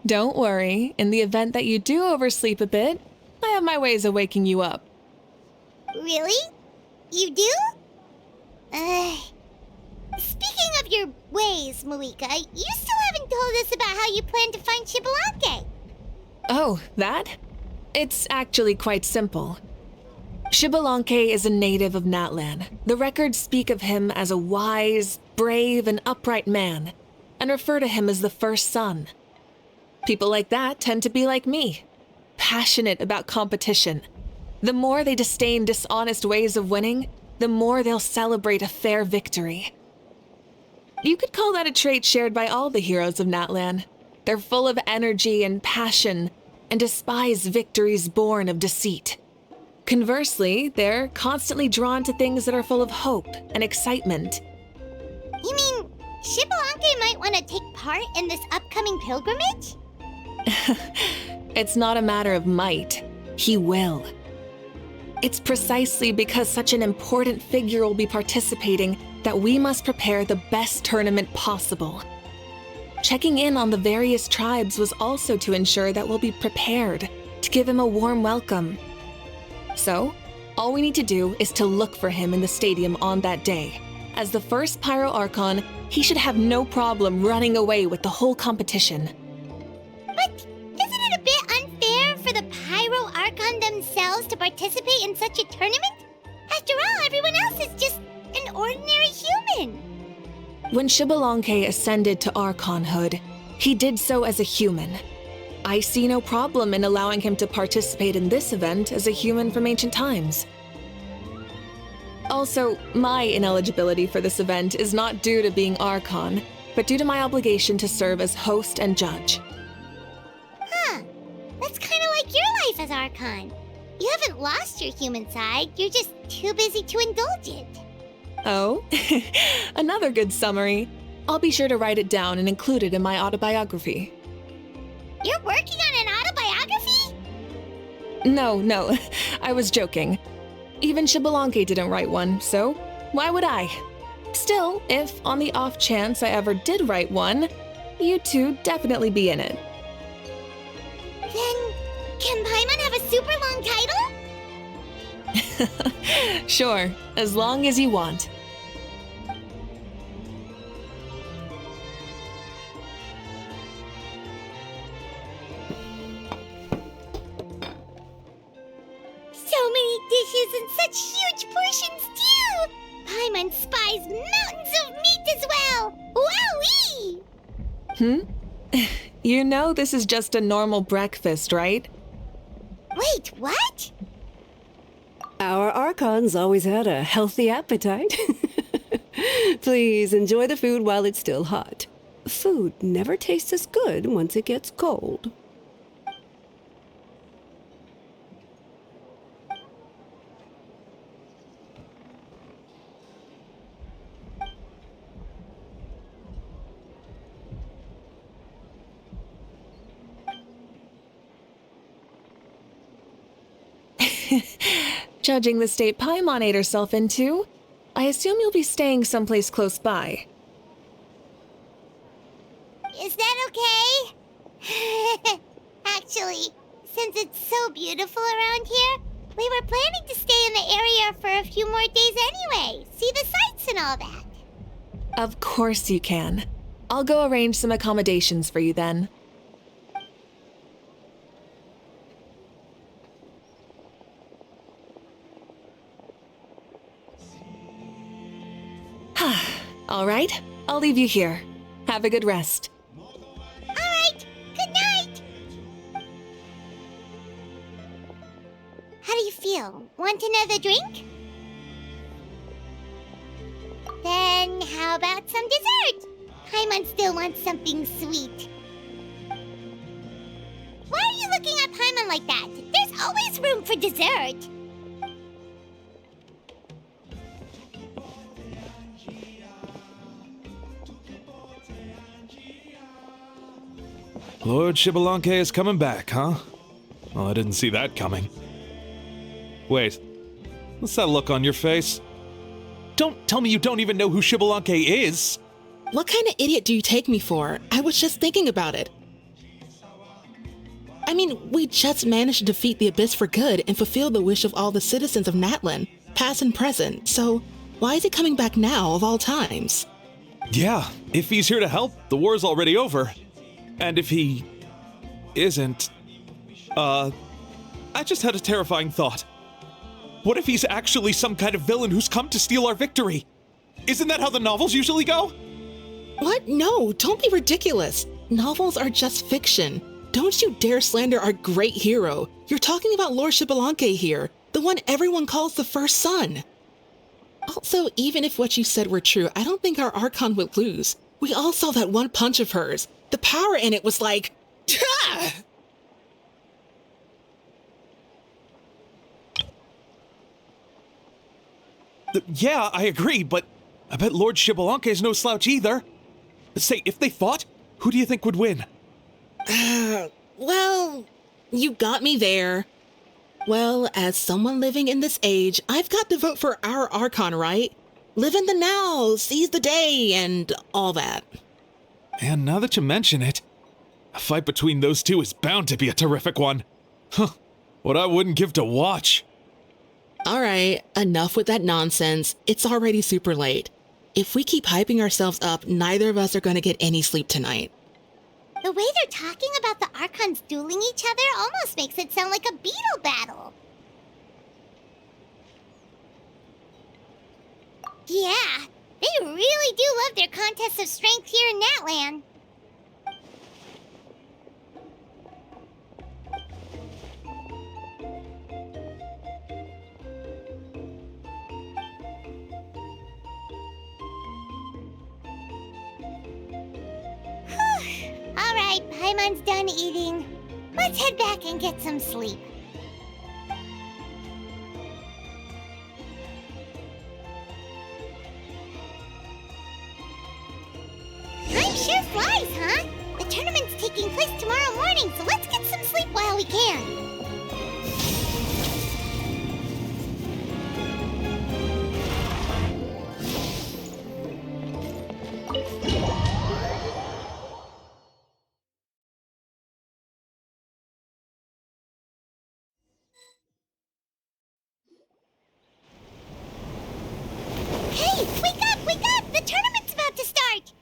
Don't worry, in the event that you do oversleep a bit, I have my ways of waking you up. Really? You do? Speaking of your ways, Mavuika, you still haven't told us about how you plan to find Shibalanke. Oh, that? It's actually quite simple. Shibalanke is a native of Natlan. The records speak of him as a wise, brave, and upright man, and refer to him as the first son. People like that tend to be like me, passionate about competition. The more they disdain dishonest ways of winning, the more they'll celebrate a fair victory. You could call that a trait shared by all the heroes of Natlan. They're full of energy and passion, and despise victories born of deceit. Conversely, they're constantly drawn to things that are full of hope and excitement. You mean Shibalanke might want to take part in this upcoming pilgrimage? It's not a matter of might. He will. It's precisely because such an important figure will be participating that we must prepare the best tournament possible. Checking in on the various tribes was also to ensure that we'll be prepared to give him a warm welcome. So, all we need to do is to look for him in the stadium on that day. As the first Pyro Archon, he should have no problem running away with the whole competition. But isn't it a bit unfair for the Pyro Archon themselves to participate in such a tournament? After all, everyone else is just an ordinary human. When Shibalanke ascended to Archonhood, he did so as a human. I see no problem in allowing him to participate in this event as a human from ancient times. Also, my ineligibility for this event is not due to being Archon, but due to my obligation to serve as host and judge. Huh. That's kind of like your life as Archon. You haven't lost your human side, you're just too busy to indulge it. Oh, another good summary. I'll be sure to write it down and include it in my autobiography. You're working on an autobiography? No, I was joking. Even Shibalanke didn't write one, so why would I? Still, if on the off chance I ever did write one, you two definitely be in it. Then, can Paimon have a super long title? Sure, as long as you want. So many dishes and such huge portions too! Paimon spies mountains of meat as well! Wowee! You know this is just a normal breakfast, right? Wait, what? Our Archons always had a healthy appetite. Please enjoy the food while it's still hot. Food never tastes as good once it gets cold. Judging the state Paimon ate herself into, I assume you'll be staying someplace close by. Is that okay? Actually, since it's so beautiful around here, we were planning to stay in the area for a few more days anyway. See the sights and all that. Of course you can. I'll go arrange some accommodations for you then. All right, I'll leave you here. Have a good rest. All right, good night. How do you feel? Want another drink? Then how about some dessert? Paimon still wants something sweet. Why are you looking at Paimon like that? There's always room for dessert. Lord Shibalanke is coming back, huh? Well, I didn't see that coming. Wait, what's that look on your face? Don't tell me you don't even know who Shibalanke is! What kind of idiot do you take me for? I was just thinking about it. I mean, we just managed to defeat the Abyss for good and fulfill the wish of all the citizens of Natlan, past and present, so why is he coming back now of all times? Yeah, if he's here to help, the war's already over. And if he isn't, I just had a terrifying thought. What if he's actually some kind of villain who's come to steal our victory? Isn't that how the novels usually go? What? No, don't be ridiculous. Novels are just fiction. Don't you dare slander our great hero. You're talking about Lord Shibalanke here, the one everyone calls the first son. Also, even if what you said were true, I don't think our Archon would lose. We all saw that one punch of hers. The power in it was like... Yeah, I agree, but I bet Lord Xbalanque is no slouch either. Say, if they fought, who do you think would win? Well, you got me there. Well, as someone living in this age, I've got to vote for our Archon, right? Live in the now, seize the day, and all that. And now that you mention it, a fight between those two is bound to be a terrific one. Huh, what I wouldn't give to watch. All right, enough with that nonsense. It's already super late. If we keep hyping ourselves up, neither of us are going to get any sleep tonight. The way they're talking about the Archons dueling each other almost makes it sound like a beetle battle. Yeah, they really do love their contests of strength here in Natlan. All right, Paimon's done eating. Let's head back and get some sleep. Time sure flies, huh? The tournament's taking place tomorrow morning, so let's get some sleep while we can. Hey, wake up, wake up! The tournament's about to start!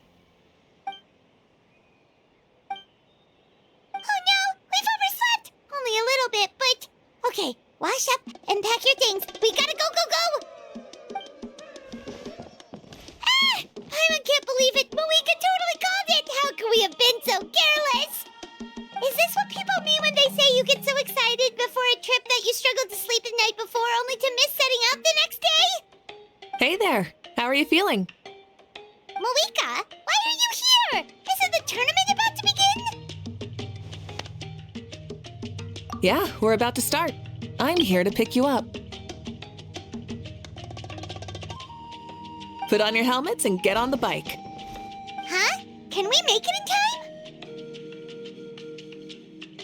Oh no, we've overslept! Only a little bit, but... Okay, wash up and pack your things. We gotta go, go, go! Ah! I can't believe it! Mavuika totally called it! How could we have been so careless? Is this what people mean when they say you get so excited before a trip that you struggled to sleep the night before only to miss setting out the next day? Hey there. How are you feeling? Mavuika, why are you here? Isn't the tournament about to begin? Yeah, we're about to start. I'm here to pick you up. Put on your helmets and get on the bike. Huh? Can we make it in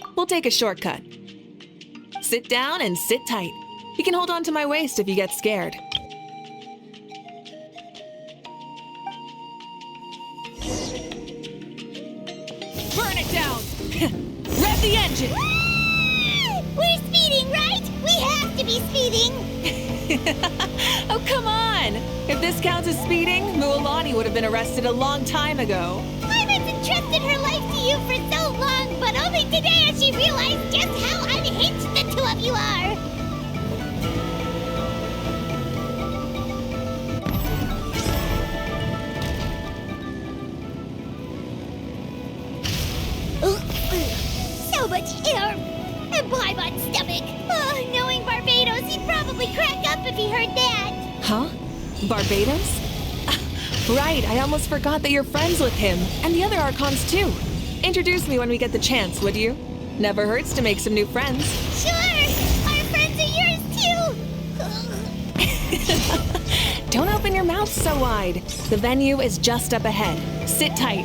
time? We'll take a shortcut. Sit down and sit tight. You can hold on to my waist if you get scared. Burn it down! Rev the engine! Ah! We're speeding, right? We have to be speeding! Oh, come on! If this counts as speeding, Mualani would have been arrested a long time ago. Paimon's entrusted her life to you for so long, but only today has she realized just how unhinged the two of you are! So much air! And Paimon's stomach! Oh, knowing Barbados, he'd probably crack up if he heard that! Huh? Barbados? Right, I almost forgot that you're friends with him, and the other Archons too. Introduce me when we get the chance, would you? Never hurts to make some new friends. Sure! Our friends are yours too! Don't open your mouth so wide. The venue is just up ahead. Sit tight.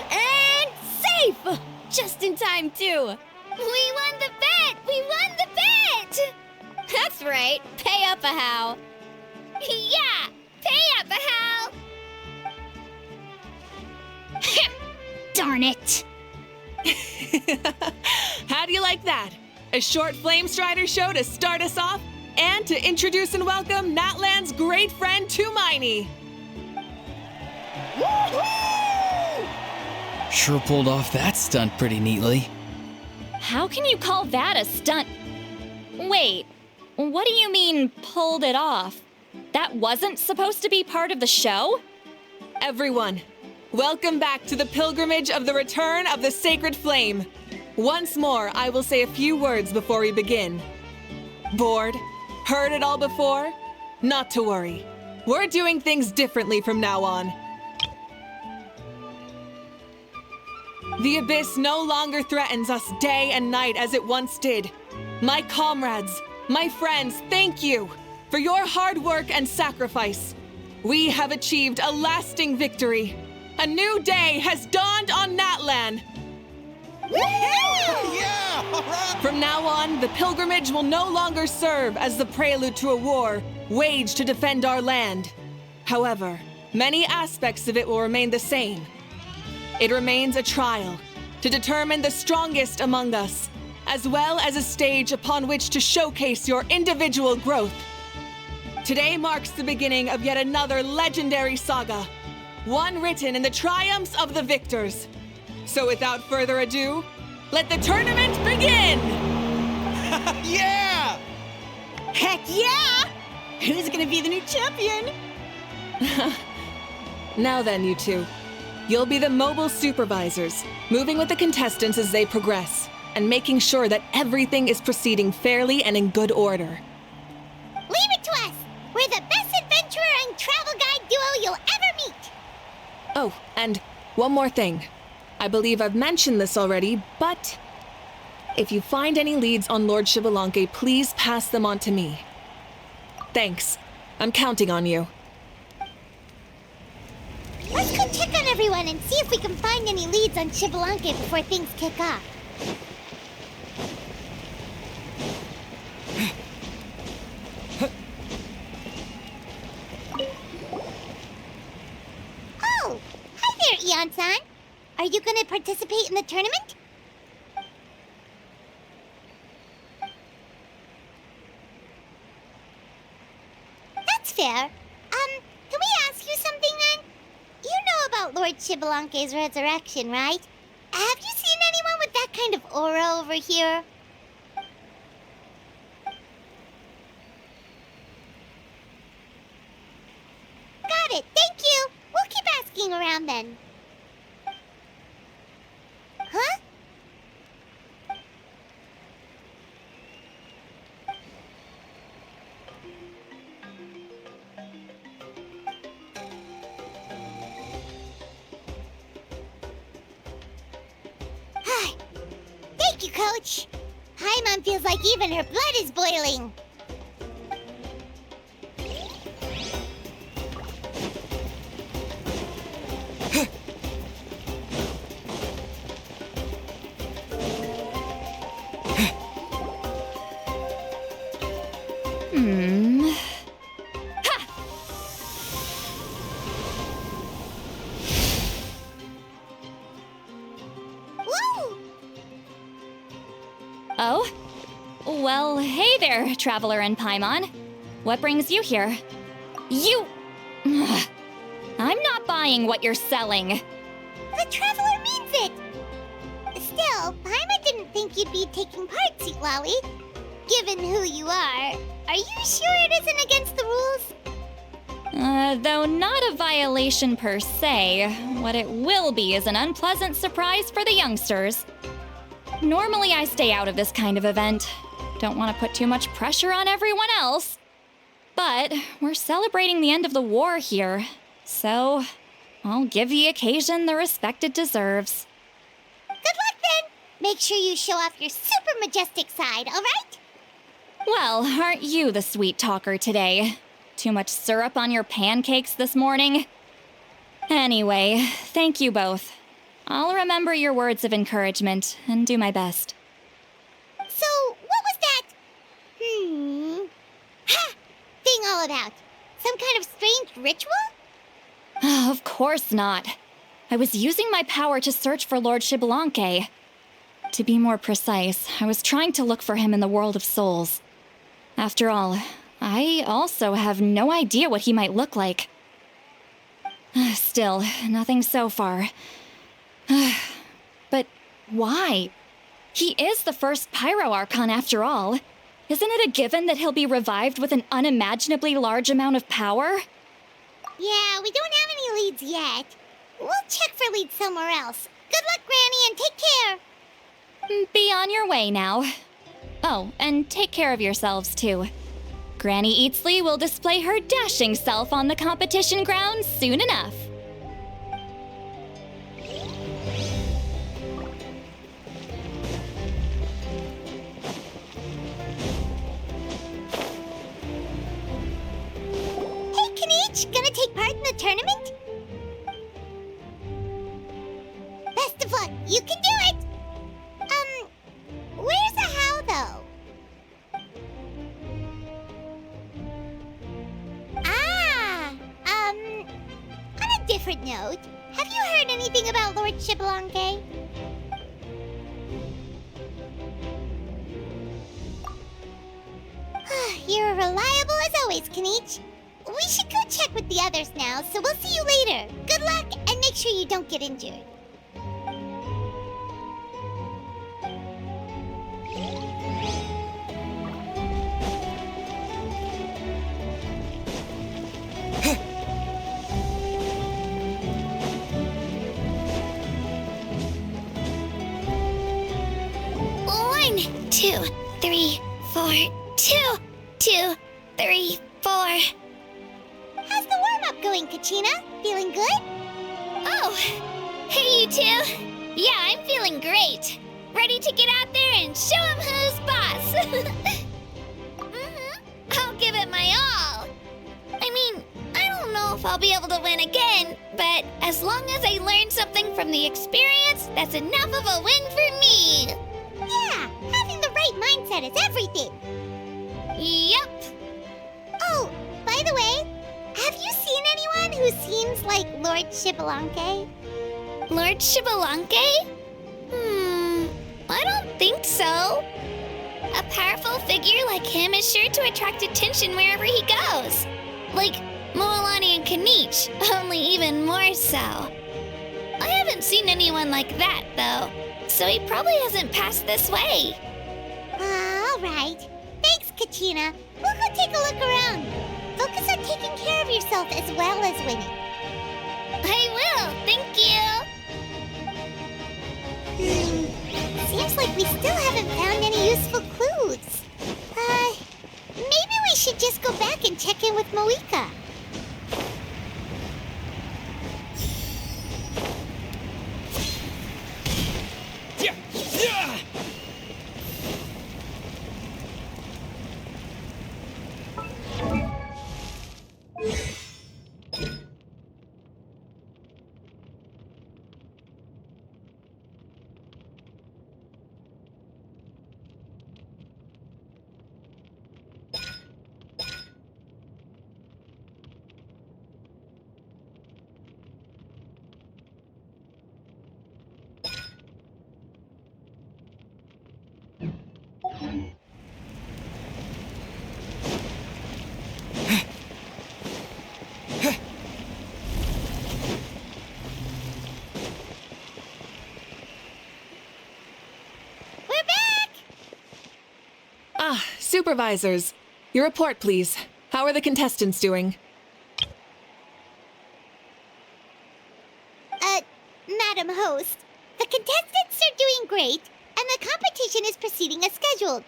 And safe! Just in time, too. We won the bet! We won the bet! That's right. Pay up a how. Yeah! Pay up, Hal! Darn it! How do you like that? A short Flame Strider show to start us off, and to introduce and welcome Natlan's great friend Tumaini. Sure pulled off that stunt pretty neatly. How can you call that a stunt? Wait, what do you mean, pulled it off? That wasn't supposed to be part of the show? Everyone, welcome back to the pilgrimage of the return of the Sacred Flame. Once more, I will say a few words before we begin. Bored? Heard it all before? Not to worry. We're doing things differently from now on. The abyss no longer threatens us day and night as it once did. My comrades, my friends, thank you for your hard work and sacrifice. We have achieved a lasting victory. A new day has dawned on Natlan. From now on, the pilgrimage will no longer serve as the prelude to a war waged to defend our land. However, many aspects of it will remain the same. It remains a trial to determine the strongest among us, as well as a stage upon which to showcase your individual growth. Today marks the beginning of yet another legendary saga, one written in the triumphs of the victors. So without further ado, let the tournament begin! Yeah! Heck yeah! Who's gonna be the new champion? Now then, you two. You'll be the mobile supervisors, moving with the contestants as they progress, and making sure that everything is proceeding fairly and in good order. Leave it to us! We're the best adventurer and travel guide duo you'll ever meet! Oh, and one more thing. I believe I've mentioned this already, but if you find any leads on Lord Xbalanque, please pass them on to me. Thanks. I'm counting on you. Let's go check on everyone and see if we can find any leads on Xbalanque before things kick off. Oh! Hi there, Eon-san! Are you gonna participate in the tournament? That's fair. Can we ask you something then? You know about Lord Xbalanque's resurrection, right? Have you seen anyone with that kind of aura over here? Got it, thank you! We'll keep asking around then. Huh? Thank you, Coach. Paimon feels like even her blood is boiling. Woo! Oh? Well, hey there, Traveler and Paimon. What brings you here? You... I'm not buying what you're selling. The Traveler means it! Still, Paimon didn't think you'd be taking part, Sweet Lolly. Given who you are you sure it isn't against the rules? Though not a violation per se, what it will be is an unpleasant surprise for the youngsters. Normally I stay out of this kind of event. Don't want to put too much pressure on everyone else. But we're celebrating the end of the war here, so I'll give the occasion the respect it deserves. Good luck then! Make sure you show off your super majestic side, alright? Well, aren't you the sweet talker today? Too much syrup on your pancakes this morning? Anyway, thank you both. I'll remember your words of encouragement and do my best. So, what was that? Ha! Thing all about? Some kind of strange ritual? Of course not. I was using my power to search for Lord Xbalanque. To be more precise, I was trying to look for him in the world of souls. After all, I also have no idea what he might look like. Still, nothing so far. But why? He is the first Pyro Archon after all. Isn't it a given that he'll be revived with an unimaginably large amount of power? Yeah, we don't have any leads yet. We'll check for leads somewhere else. Good luck, Granny, and take care! Be on your way now. Oh, and take care of yourselves too. Granny Eatsley will display her dashing self on the competition grounds soon enough. Hey, Kanich, gonna take part in the tournament? Best of luck, you can do it! Where's the how, though? On a different note, have you heard anything about Lord Shibalanke? You're reliable as always, Kanich. We should go check with the others now, so we'll see you later. Good luck, and make sure you don't get injured. One, two, three, four. 2, 2, 3, 4. How's the warm-up going, Kachina? Feeling good? Oh, hey you two. Yeah, I'm feeling great. Ready to get out there and show 'em who's boss. I'll give it my all. I mean, I don't know if I'll be able to win again, but as long as I learn something from the experience, that's enough of a win for me. Yeah, having the right mindset is everything. Yep. Oh, by the way, have you seen anyone who seems like Lord Shibalanke? Lord Shibalanke? I don't think so. A powerful figure like him is sure to attract attention wherever he goes. Like Moalani and Kanich, only even more so. I haven't seen anyone like that, though, so he probably hasn't passed this way. All right. Thanks, Kachina. We'll go take a look around. Focus on taking care of yourself as well as winning. I will, thank you. Seems like we still haven't found any useful clues. Maybe we should just go back and check in with Mavuika. Supervisors, your report, please. How are the contestants doing? Madam Host, the contestants are doing great, and the competition is proceeding as scheduled.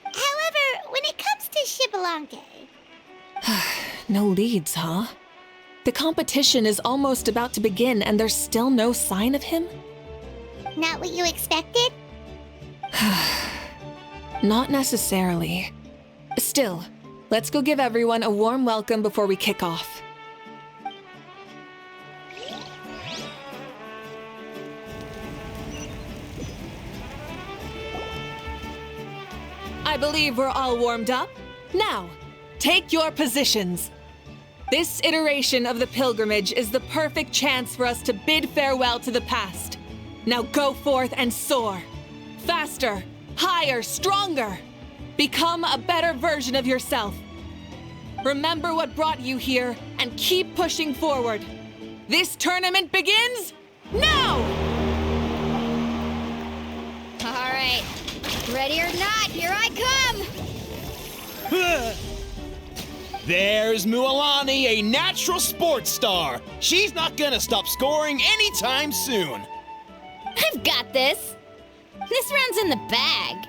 However, when it comes to Shibalanke... No leads, huh? The competition is almost about to begin, and there's still no sign of him? Not what you expected? Not necessarily. Still, let's go give everyone a warm welcome before we kick off. I believe we're all warmed up. Now, take your positions. This iteration of the pilgrimage is the perfect chance for us to bid farewell to the past. Now go forth and soar. Faster, higher, stronger. Become a better version of yourself. Remember what brought you here and keep pushing forward. This tournament begins now! All right. Ready or not, here I come! There's Mualani, a natural sports star. She's not gonna stop scoring anytime soon. I've got this. This round's in the bag.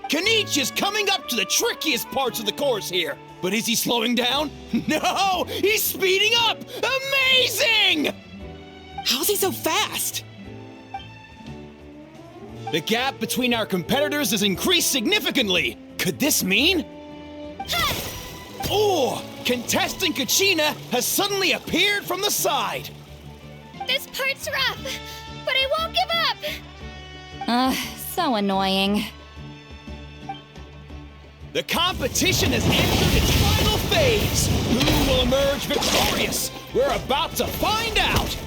Kanichi is coming up to the trickiest parts of the course here. But is he slowing down? No! He's speeding up! Amazing! How's he so fast? The gap between our competitors has increased significantly. Could this mean? Oh! Contestant Kachina has suddenly appeared from the side. This part's rough, but I won't give up. So annoying. The competition has entered its final phase. Who will emerge victorious? We're about to find out.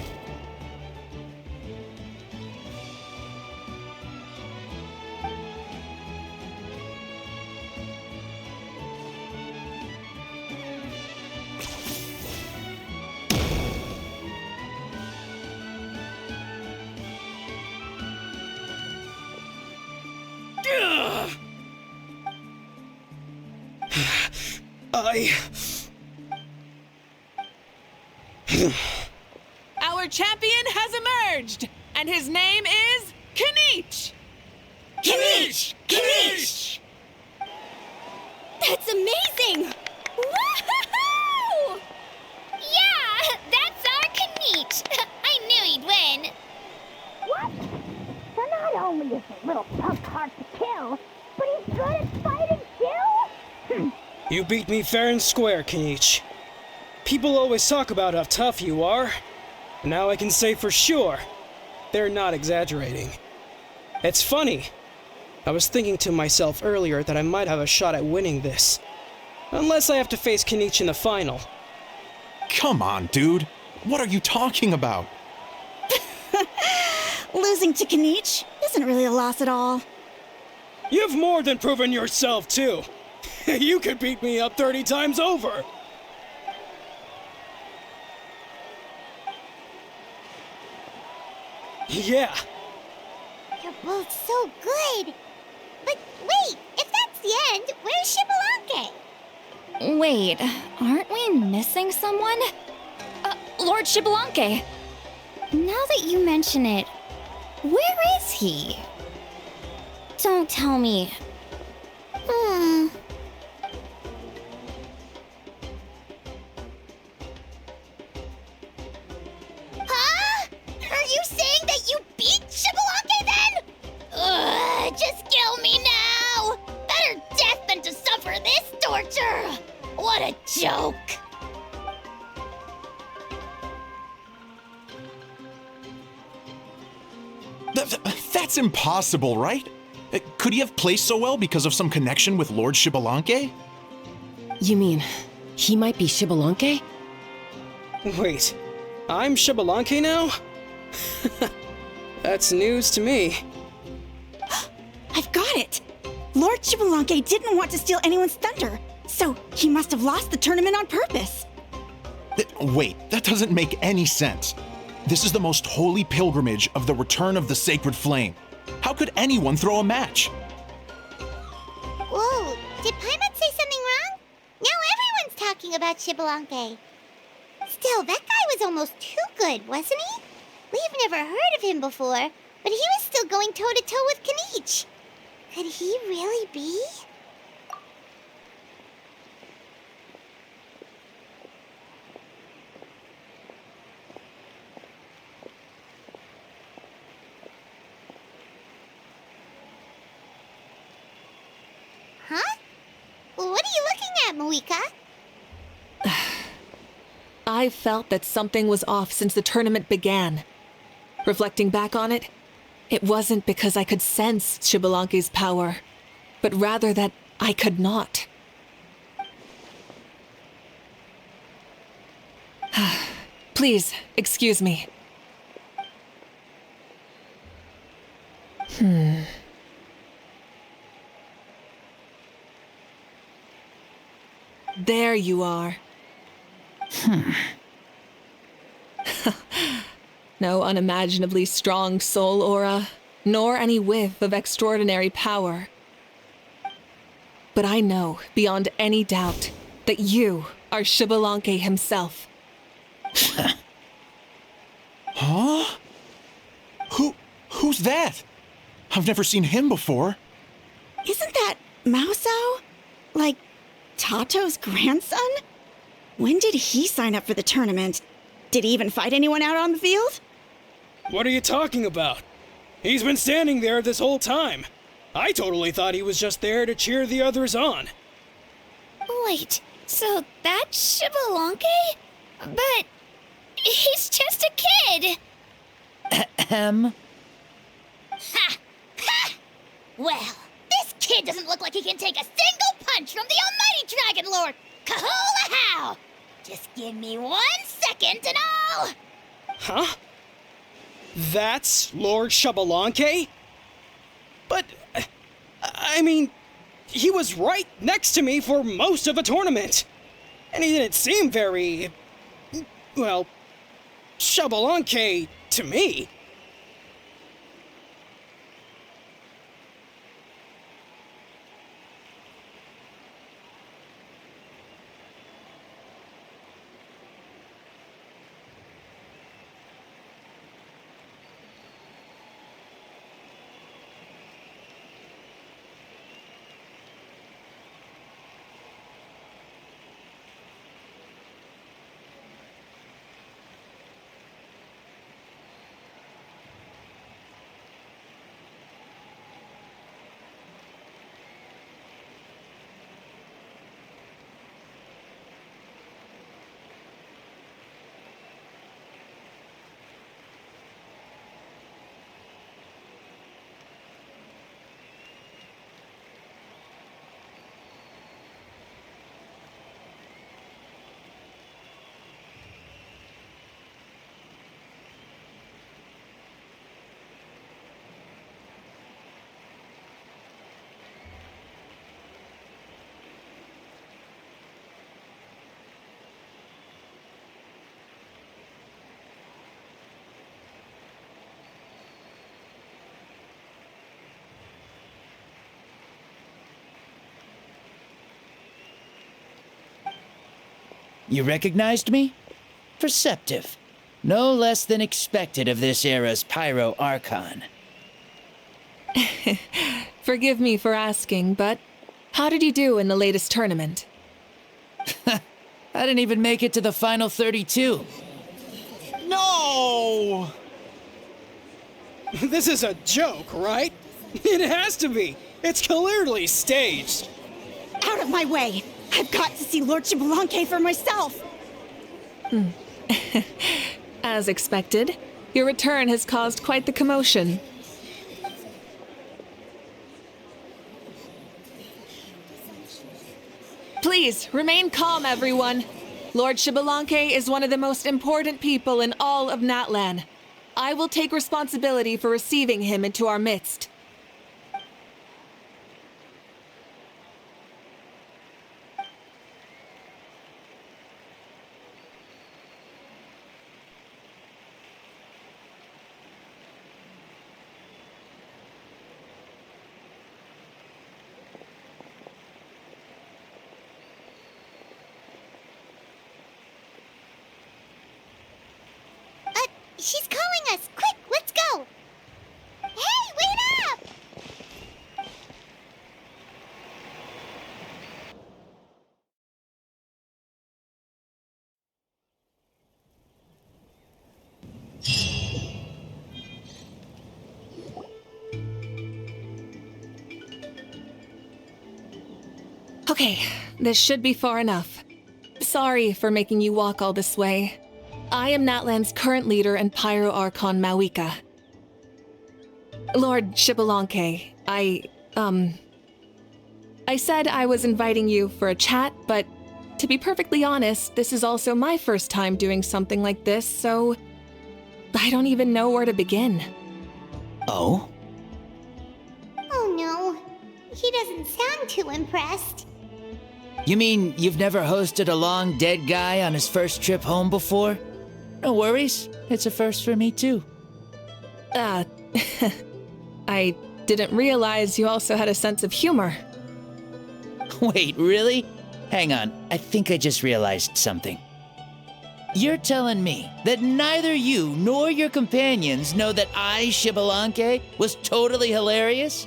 Our champion has emerged, and his name is Kanichi! Kanichi! Kanichi! That's amazing! Woohoo! Yeah, that's our Kanichi. I knew he'd win. What? So not only is the little punk hard to kill, but he's good at fighting too? You beat me fair and square, Kanichi. People always talk about how tough you are. Now I can say for sure, they're not exaggerating. It's funny. I was thinking to myself earlier that I might have a shot at winning this. Unless I have to face Kanichi in the final. Come on, dude. What are you talking about? Losing to Kanichi isn't really a loss at all. You've more than proven yourself, too. You could beat me up 30 times over. Yeah. You're both so good. But wait, if that's the end, where's Shibalanke? Wait, aren't we missing someone? Lord Shibalanke. Now that you mention it, where is he? Don't tell me. Huh? Are you saying that you beat Shibalanke then? Ugh, just kill me now! Better death than to suffer this torture! What a joke! That's impossible, right? Could he have placed so well because of some connection with Lord Shibalanke? You mean, he might be Shibalanke? Wait, I'm Shibalanke now? That's news to me. I've got it! Lord Shibalanke didn't want to steal anyone's thunder, so he must have lost the tournament on purpose. Wait, that doesn't make any sense. This is the most holy pilgrimage of the return of the sacred flame. How could anyone throw a match? Whoa, did Paimon say something wrong? Now everyone's talking about Shibalanke. Still, that guy was almost too good, wasn't he? We've never heard of him before, but he was still going toe-to-toe with Kanichi. Could he really be? Huh? What are you looking at, Mavuika? I felt that something was off since the tournament began. Reflecting back on it, it wasn't because I could sense Shibalanke's power, but rather that I could not. Please, excuse me. There you are. No unimaginably strong soul aura, nor any whiff of extraordinary power. But I know, beyond any doubt, that you are Shibalanke himself. Huh? Who's that? I've never seen him before. Isn't that Mauso? Like, Tato's grandson? When did he sign up for the tournament? Did he even fight anyone out on the field? What are you talking about? He's been standing there this whole time. I totally thought he was just there to cheer the others on. Wait, so that's Shibalonke? But he's just a kid. Ahem. Ha! Ha! Well, this kid doesn't look like he can take a single punch from the almighty Dragon Lord! Kahula how! Just give me 1 second and I'll... Huh? That's Lord Shibalonke? But, I mean, he was right next to me for most of the tournament. And he didn't seem very, well, Shibalonke to me. You recognized me? Perceptive. No less than expected of this era's Pyro Archon. Forgive me for asking, but how did you do in the latest tournament? I didn't even make it to the final 32. No! This is a joke, right? It has to be. It's clearly staged. Out of my way! I've got to see Lord Shibalonke for myself! As expected, your return has caused quite the commotion. Please, remain calm, everyone. Lord Shibalonke is one of the most important people in all of Natlan. I will take responsibility for receiving him into our midst. She's calling us! Quick, let's go! Hey, wait up! Okay, this should be far enough. Sorry for making you walk all this way. I am Natlan's current leader and Pyro Archon Mavuika. Lord Shibalonke, I said I was inviting you for a chat, but to be perfectly honest, this is also my first time doing something like this, so I don't even know where to begin. Oh? Oh no, he doesn't sound too impressed. You mean you've never hosted a long dead guy on his first trip home before? No worries, it's a first for me too. I didn't realize you also had a sense of humor. Wait, really? Hang on, I think I just realized something. You're telling me that neither you nor your companions know that I, Shibalanke, was totally hilarious?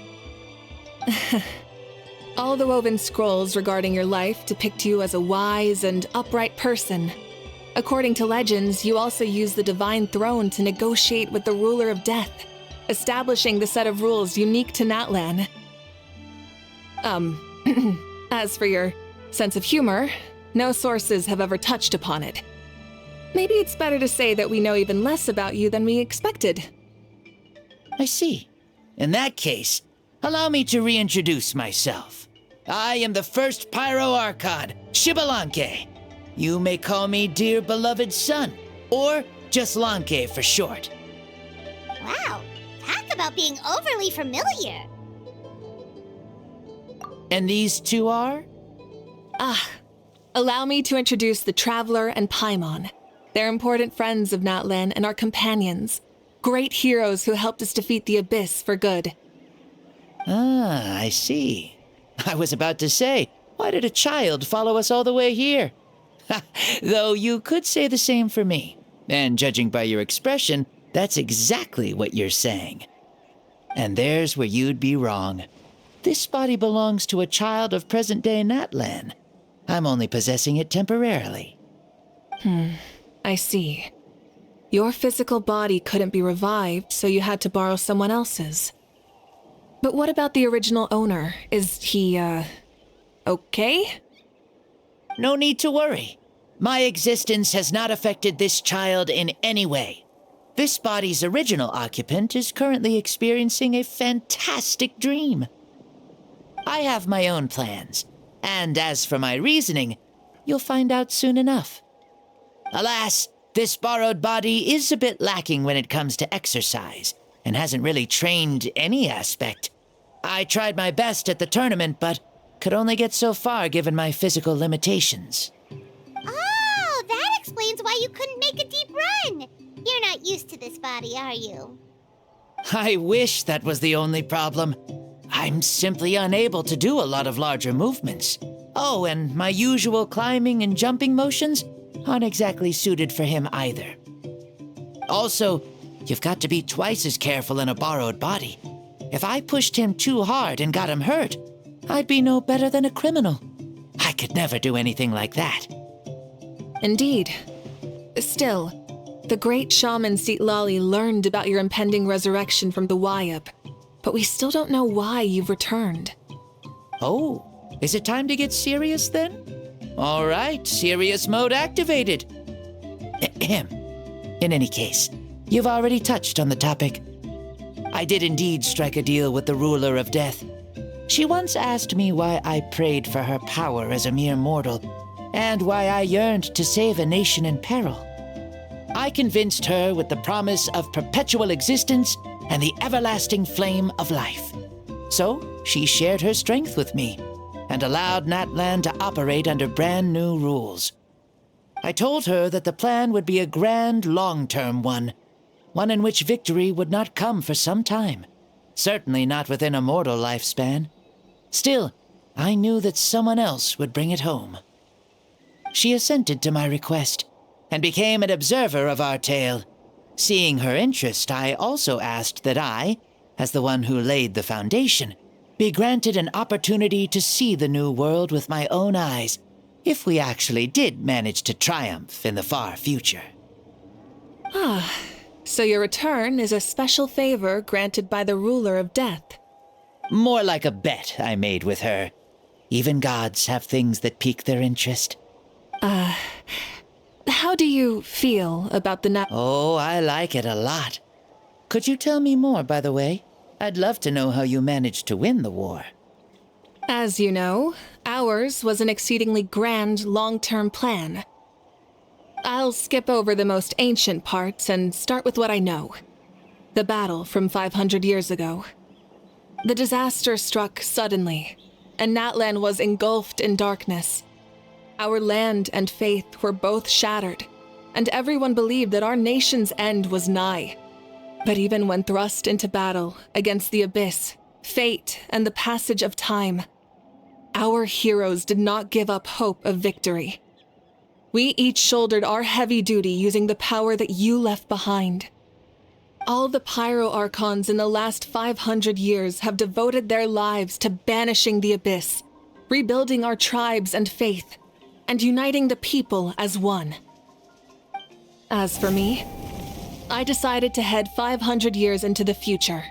All the woven scrolls regarding your life depict you as a wise and upright person. According to legends, you also use the divine throne to negotiate with the ruler of death, establishing the set of rules unique to Natlan. As for your sense of humor, no sources have ever touched upon it. Maybe it's better to say that we know even less about you than we expected. I see. In that case, allow me to reintroduce myself. I am the first Pyro Archon, Shibalanke. You may call me dear beloved son, or just Lanke for short. Wow, talk about being overly familiar. And these two are? Allow me to introduce the Traveler and Paimon. They're important friends of Natlan and our companions. Great heroes who helped us defeat the Abyss for good. Ah, I see. I was about to say, why did a child follow us all the way here? Though you could say the same for me. And judging by your expression, that's exactly what you're saying. And there's where you'd be wrong. This body belongs to a child of present-day Natlan. I'm only possessing it temporarily. I see. Your physical body couldn't be revived, so you had to borrow someone else's. But what about the original owner? Is he, okay? No need to worry. My existence has not affected this child in any way. This body's original occupant is currently experiencing a fantastic dream. I have my own plans, and as for my reasoning, you'll find out soon enough. Alas, this borrowed body is a bit lacking when it comes to exercise, and hasn't really trained any aspect. I tried my best at the tournament, but could only get so far given my physical limitations. Oh, that explains why you couldn't make a deep run. You're not used to this body, are you? I wish that was the only problem. I'm simply unable to do a lot of larger movements. Oh, and my usual climbing and jumping motions aren't exactly suited for him either. Also, you've got to be twice as careful in a borrowed body. If I pushed him too hard and got him hurt, I'd be no better than a criminal. I could never do anything like that. Indeed. Still, the great shaman Seatlali learned about your impending resurrection from the Wayup, but we still don't know why you've returned. Oh, is it time to get serious then? All right, serious mode activated. Ahem. In any case, you've already touched on the topic. I did indeed strike a deal with the ruler of death. She once asked me why I prayed for her power as a mere mortal, and why I yearned to save a nation in peril. I convinced her with the promise of perpetual existence and the everlasting flame of life. So she shared her strength with me, and allowed Natlan to operate under brand new rules. I told her that the plan would be a grand, long-term one in which victory would not come for some time, certainly not within a mortal lifespan. Still, I knew that someone else would bring it home. She assented to my request, and became an observer of our tale. Seeing her interest, I also asked that I, as the one who laid the foundation, be granted an opportunity to see the new world with my own eyes, if we actually did manage to triumph in the far future. So your return is a special favor granted by the ruler of death. More like a bet I made with her. Even gods have things that pique their interest. How do you feel about the Oh, I like it a lot. Could you tell me more, by the way? I'd love to know how you managed to win the war. As you know, ours was an exceedingly grand, long-term plan. I'll skip over the most ancient parts and start with what I know. The battle from 500 years ago. The disaster struck suddenly, and Natlan was engulfed in darkness. Our land and faith were both shattered, and everyone believed that our nation's end was nigh. But even when thrust into battle against the Abyss, fate, and the passage of time, our heroes did not give up hope of victory. We each shouldered our heavy duty using the power that you left behind. All the Pyro Archons in the last 500 years have devoted their lives to banishing the Abyss, rebuilding our tribes and faith, and uniting the people as one. As for me, I decided to head 500 years into the future,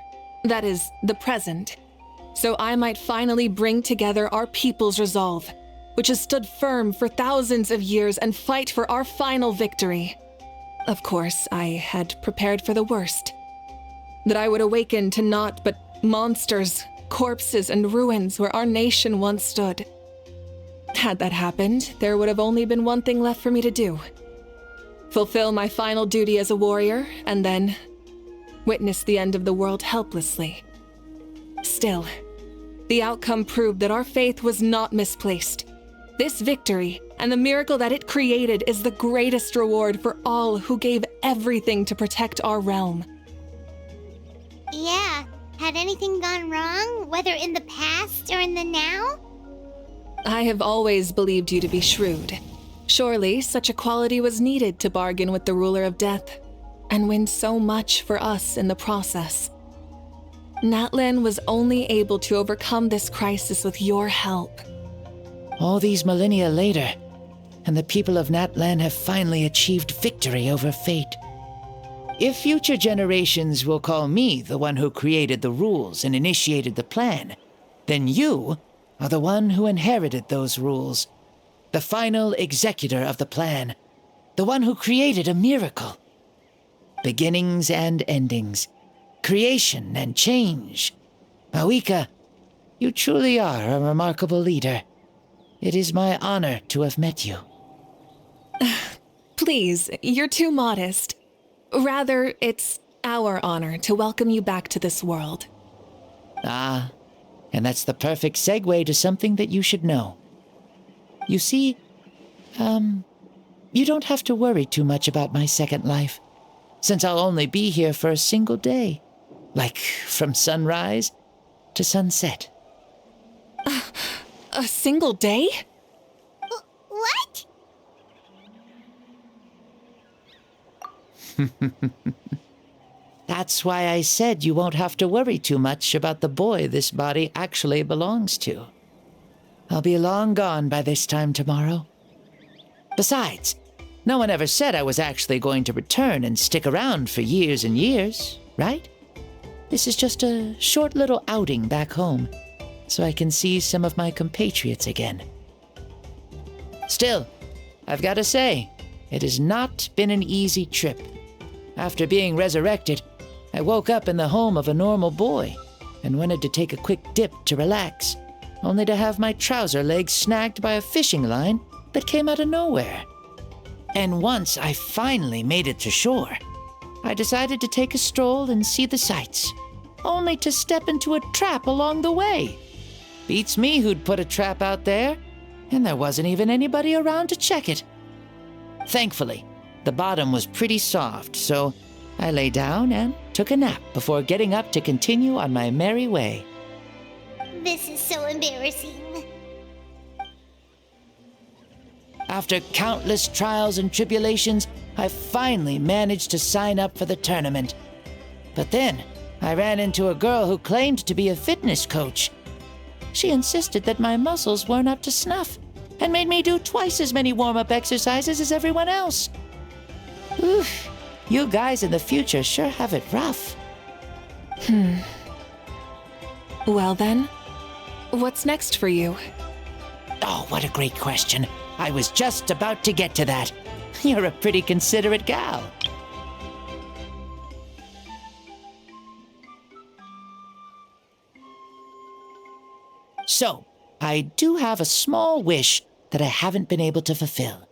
that is, the present, so I might finally bring together our people's resolve, which has stood firm for thousands of years, and fight for our final victory. Of course, I had prepared for the worst. That I would awaken to naught but monsters, corpses, and ruins where our nation once stood. Had that happened, there would have only been one thing left for me to do. Fulfill my final duty as a warrior, and then witness the end of the world helplessly. Still, the outcome proved that our faith was not misplaced. This victory, and the miracle that it created, is the greatest reward for all who gave everything to protect our realm. Yeah, had anything gone wrong, whether in the past or in the now? I have always believed you to be shrewd. Surely, such a quality was needed to bargain with the ruler of death, and win so much for us in the process. Natlan was only able to overcome this crisis with your help. All these millennia later, and the people of Natlan have finally achieved victory over fate. If future generations will call me the one who created the rules and initiated the plan, then you are the one who inherited those rules, the final executor of the plan, the one who created a miracle. Beginnings and endings, creation and change. Mavuika, you truly are a remarkable leader. It is my honor to have met you. Please, you're too modest. Rather, it's our honor to welcome you back to this world. Ah, and that's the perfect segue to something that you should know. You see, you don't have to worry too much about my second life, since I'll only be here for a single day, like from sunrise to sunset. A single day? What? That's why I said you won't have to worry too much about the boy this body actually belongs to. I'll be long gone by this time tomorrow. Besides, no one ever said I was actually going to return and stick around for years and years, right? This is just a short little outing back home, so I can see some of my compatriots again. Still, I've got to say, it has not been an easy trip. After being resurrected, I woke up in the home of a normal boy and wanted to take a quick dip to relax, only to have my trouser legs snagged by a fishing line that came out of nowhere. And once I finally made it to shore, I decided to take a stroll and see the sights, only to step into a trap along the way. Beats me who'd put a trap out there, and there wasn't even anybody around to check it. Thankfully, the bottom was pretty soft, so I lay down and took a nap before getting up to continue on my merry way. This is so embarrassing. After countless trials and tribulations, I finally managed to sign up for the tournament. But then, I ran into a girl who claimed to be a fitness coach. She insisted that my muscles weren't up to snuff, and made me do twice as many warm-up exercises as everyone else. Oof, you guys in the future sure have it rough. Well then, what's next for you? Oh, what a great question. I was just about to get to that. You're a pretty considerate gal. So, I do have a small wish that I haven't been able to fulfill.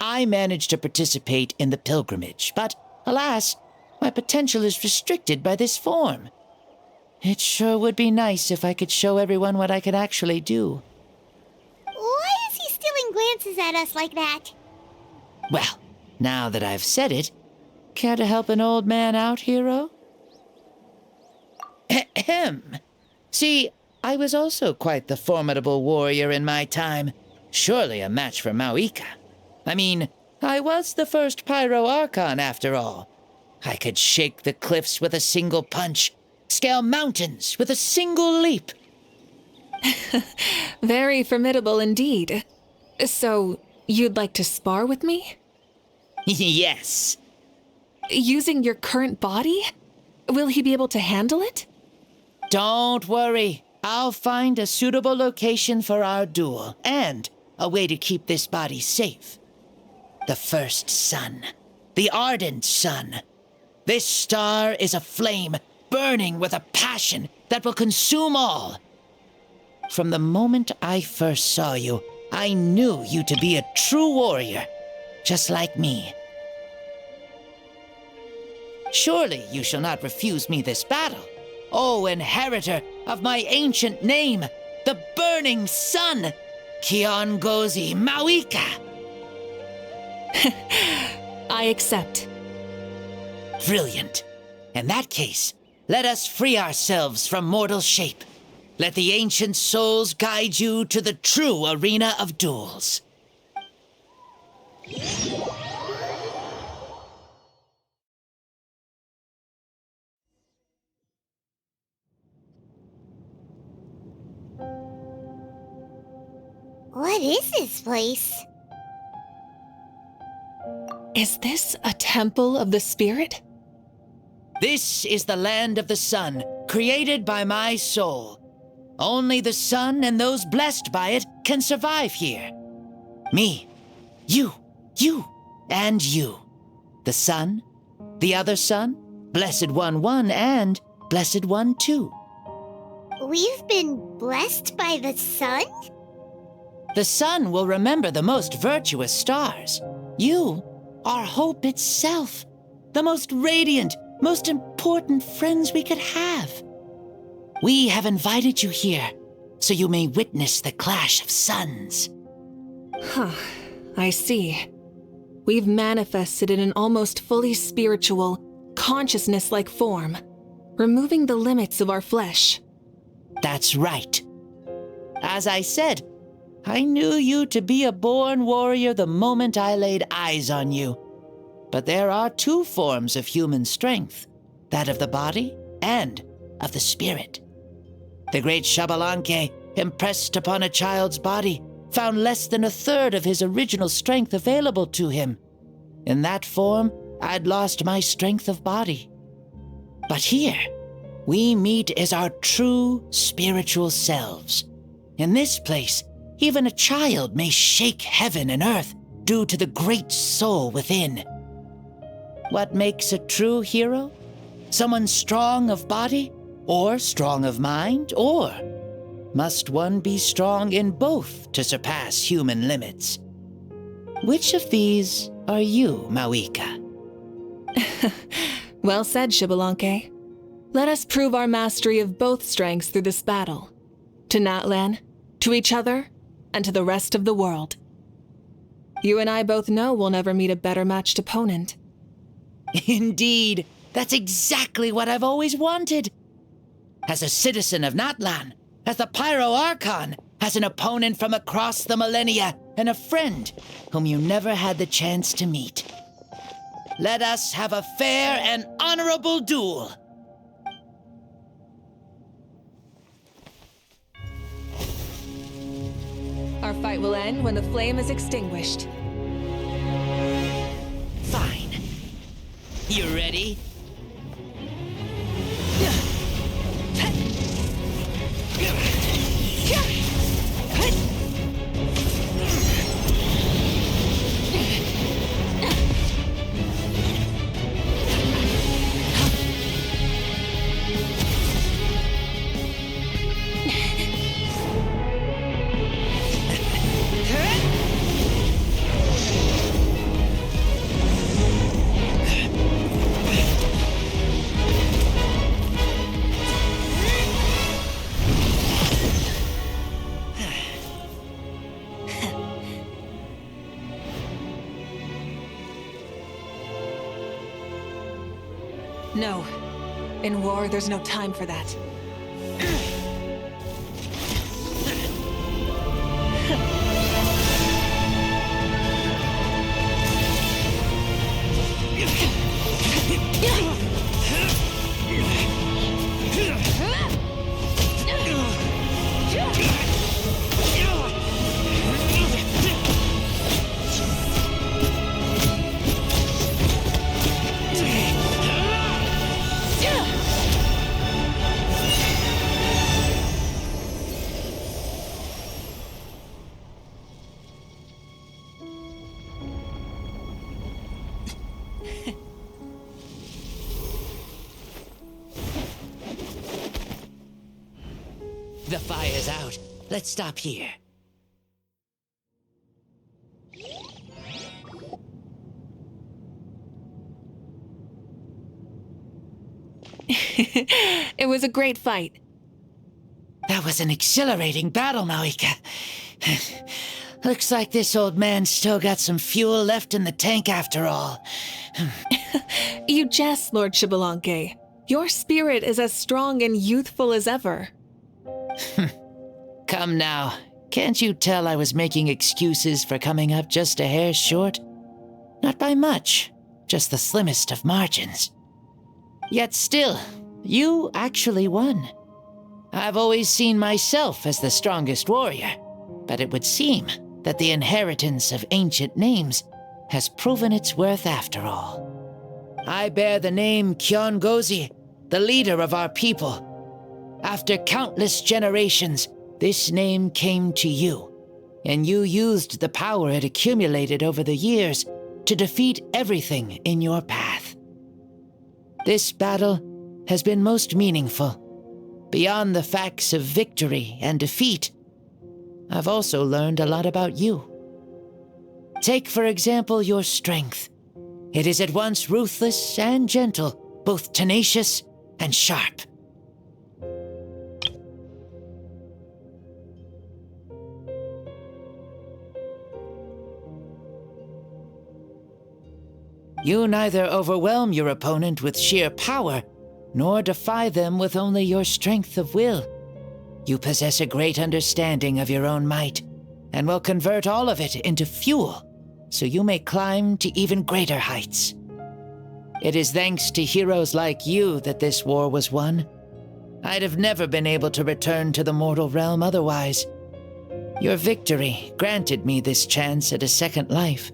I managed to participate in the pilgrimage, but alas, my potential is restricted by this form. It sure would be nice if I could show everyone what I could actually do. Why is he stealing glances at us like that? Well, now that I've said it, care to help an old man out, hero? Ahem. See, I was also quite the formidable warrior in my time. Surely a match for Mavuika. I mean, I was the first Pyro Archon after all. I could shake the cliffs with a single punch, scale mountains with a single leap. Very formidable indeed. So, you'd like to spar with me? Yes. Using your current body? Will he be able to handle it? Don't worry. I'll find a suitable location for our duel, and a way to keep this body safe. The first sun. The ardent sun. This star is a flame, burning with a passion that will consume all. From the moment I first saw you, I knew you to be a true warrior, just like me. Surely you shall not refuse me this battle, O inheritor of my ancient name, the burning sun, Kiongozi Mavuika. I accept. Brilliant. In that case, let us free ourselves from mortal shape. Let the ancient souls guide you to the true arena of duels. What is this place? Is this a temple of the spirit? This is the land of the sun, created by my soul. Only the sun and those blessed by it can survive here. Me, you, and you. The sun, the other sun, Blessed One 1, and Blessed One 2. We've been blessed by the sun? The sun will remember the most virtuous stars. You are hope itself, the most radiant, most important friends we could have. We have invited you here so you may witness the clash of suns. Huh, I see. We've manifested in an almost fully spiritual, consciousness-like form, removing the limits of our flesh. That's right. As I said, I knew you to be a born warrior the moment I laid eyes on you. But there are two forms of human strength, that of the body and of the spirit. The great Xbalanque, impressed upon a child's body, found less than a third of his original strength available to him. In that form, I'd lost my strength of body. But here, we meet as our true spiritual selves. In this place, even a child may shake heaven and earth due to the great soul within. What makes a true hero? Someone strong of body, or strong of mind, or must one be strong in both to surpass human limits? Which of these are you, Mavuika? Well said, Xbalanque. Let us prove our mastery of both strengths through this battle. To Natlan, to each other, and to the rest of the world. You and I both know we'll never meet a better matched opponent. Indeed, that's exactly what I've always wanted. As a citizen of Natlan, as the Pyro Archon, as an opponent from across the millennia, and a friend whom you never had the chance to meet. Let us have a fair and honorable duel. Our fight will end when the flame is extinguished. Fine. You ready? No. In war, there's no time for that. The fire's out. Let's stop here. It was a great fight. That was an exhilarating battle, Mavuika. Looks like this old man's still got some fuel left in the tank after all. You jest, Lord Xbalanque. Your spirit is as strong and youthful as ever. Come now. Can't you tell I was making excuses for coming up just a hair short? Not by much, just the slimmest of margins. Yet still, you actually won. I've always seen myself as the strongest warrior, but it would seem that the inheritance of ancient names has proven its worth after all. I bear the name Kiongozi, the leader of our people. After countless generations, this name came to you, and you used the power it accumulated over the years to defeat everything in your path. This battle has been most meaningful. Beyond the facts of victory and defeat, I've also learned a lot about you. Take, for example, your strength. It is at once ruthless and gentle, both tenacious and sharp. You neither overwhelm your opponent with sheer power, nor defy them with only your strength of will. You possess a great understanding of your own might, and will convert all of it into fuel, so you may climb to even greater heights. It is thanks to heroes like you that this war was won. I'd have never been able to return to the mortal realm otherwise. Your victory granted me this chance at a second life.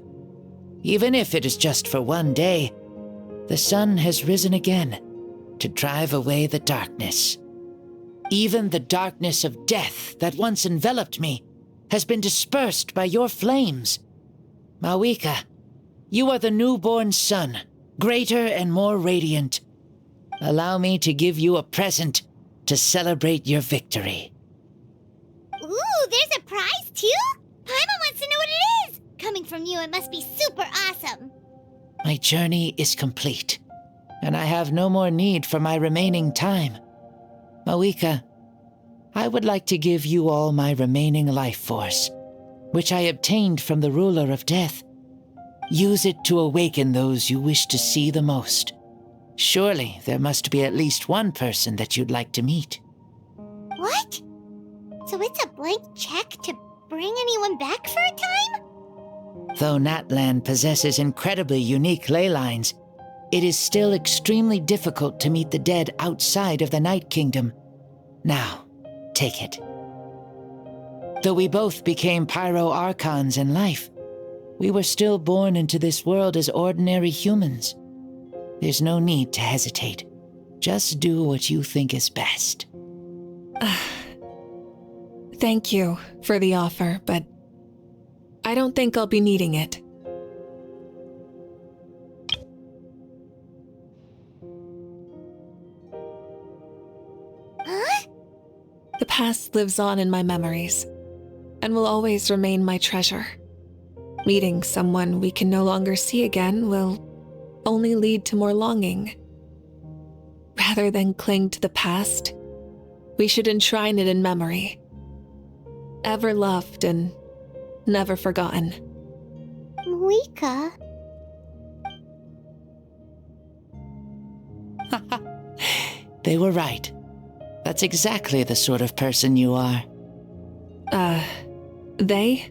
Even if it is just for one day, the sun has risen again to drive away the darkness. Even the darkness of death that once enveloped me has been dispersed by your flames. Mavuika, you are the newborn sun, greater and more radiant. Allow me to give you a present to celebrate your victory. Ooh, there's a prize too? Paimon wants to know what it is! Coming from you, it must be super awesome. My journey is complete, and I have no more need for my remaining time. Mavuika, I would like to give you all my remaining life force, which I obtained from the ruler of death. Use it to awaken those you wish to see the most. Surely there must be at least one person that you'd like to meet. What? So it's a blank check to bring anyone back for a time? Though Natlan possesses incredibly unique ley lines, it is still extremely difficult to meet the dead outside of the Night Kingdom. Now, take it. Though we both became Pyro-Archons in life, we were still born into this world as ordinary humans. There's no need to hesitate. Just do what you think is best. Thank you for the offer, but I don't think I'll be needing it. Huh? The past lives on in my memories, and will always remain my treasure. Meeting someone we can no longer see again will only lead to more longing. Rather than cling to the past, we should enshrine it in memory. Ever loved and never forgotten. Mavuika? They were right. That's exactly the sort of person you are. They?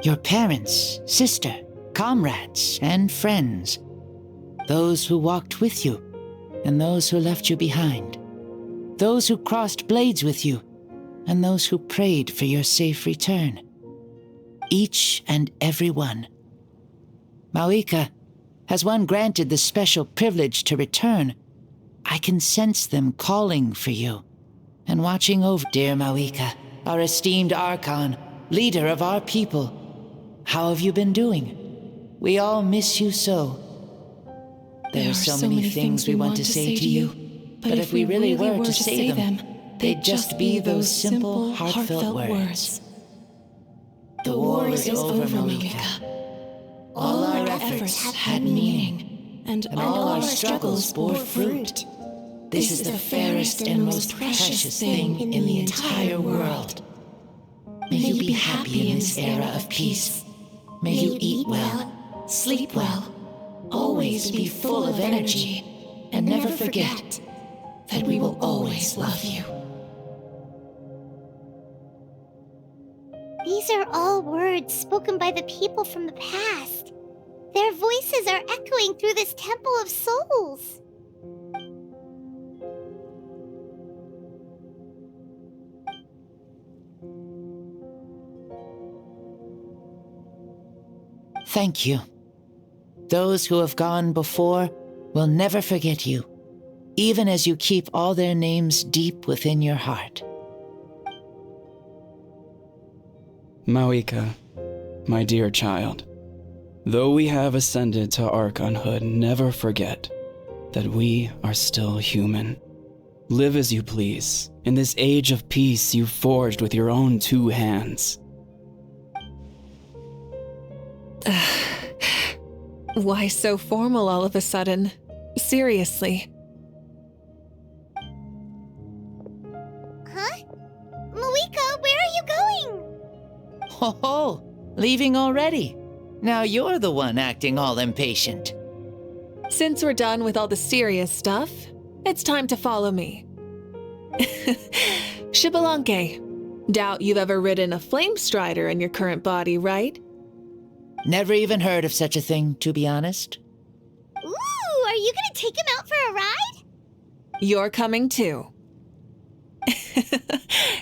Your parents, sister, comrades, and friends. Those who walked with you, and those who left you behind. Those who crossed blades with you, and those who prayed for your safe return. Each and every one. Mavuika, has one granted the special privilege to return, I can sense them calling for you and watching over. Dear Mavuika, our esteemed Archon, leader of our people, how have you been doing? We all miss you so. There are so many things we want to say to you, but if we really were to say them, they'd just be those simple, heartfelt words. The war is over, Mavuika. All our efforts had meaning, and all our struggles bore fruit. This is the fairest and most precious thing in the entire world. May you be happy in this era of peace. May you eat well, sleep well, always be full of energy, and never forget that we will always love you. These are all words spoken by the people from the past. Their voices are echoing through this temple of souls. Thank you. Those who have gone before will never forget you, even as you keep all their names deep within your heart. Mavuika, my dear child, though we have ascended to archonhood, never forget that we are still human. Live as you please, in this age of peace you forged with your own 2 hands. Why so formal all of a sudden? Seriously. Huh? Mavuika, where are you going? Oh, leaving already? Now you're the one acting all impatient. Since we're done with all the serious stuff, it's time to follow me. Xbalanque, doubt you've ever ridden a flame strider in your current body, right? Never even heard of such a thing, to be honest. Ooh, are you gonna take him out for a ride? You're coming too.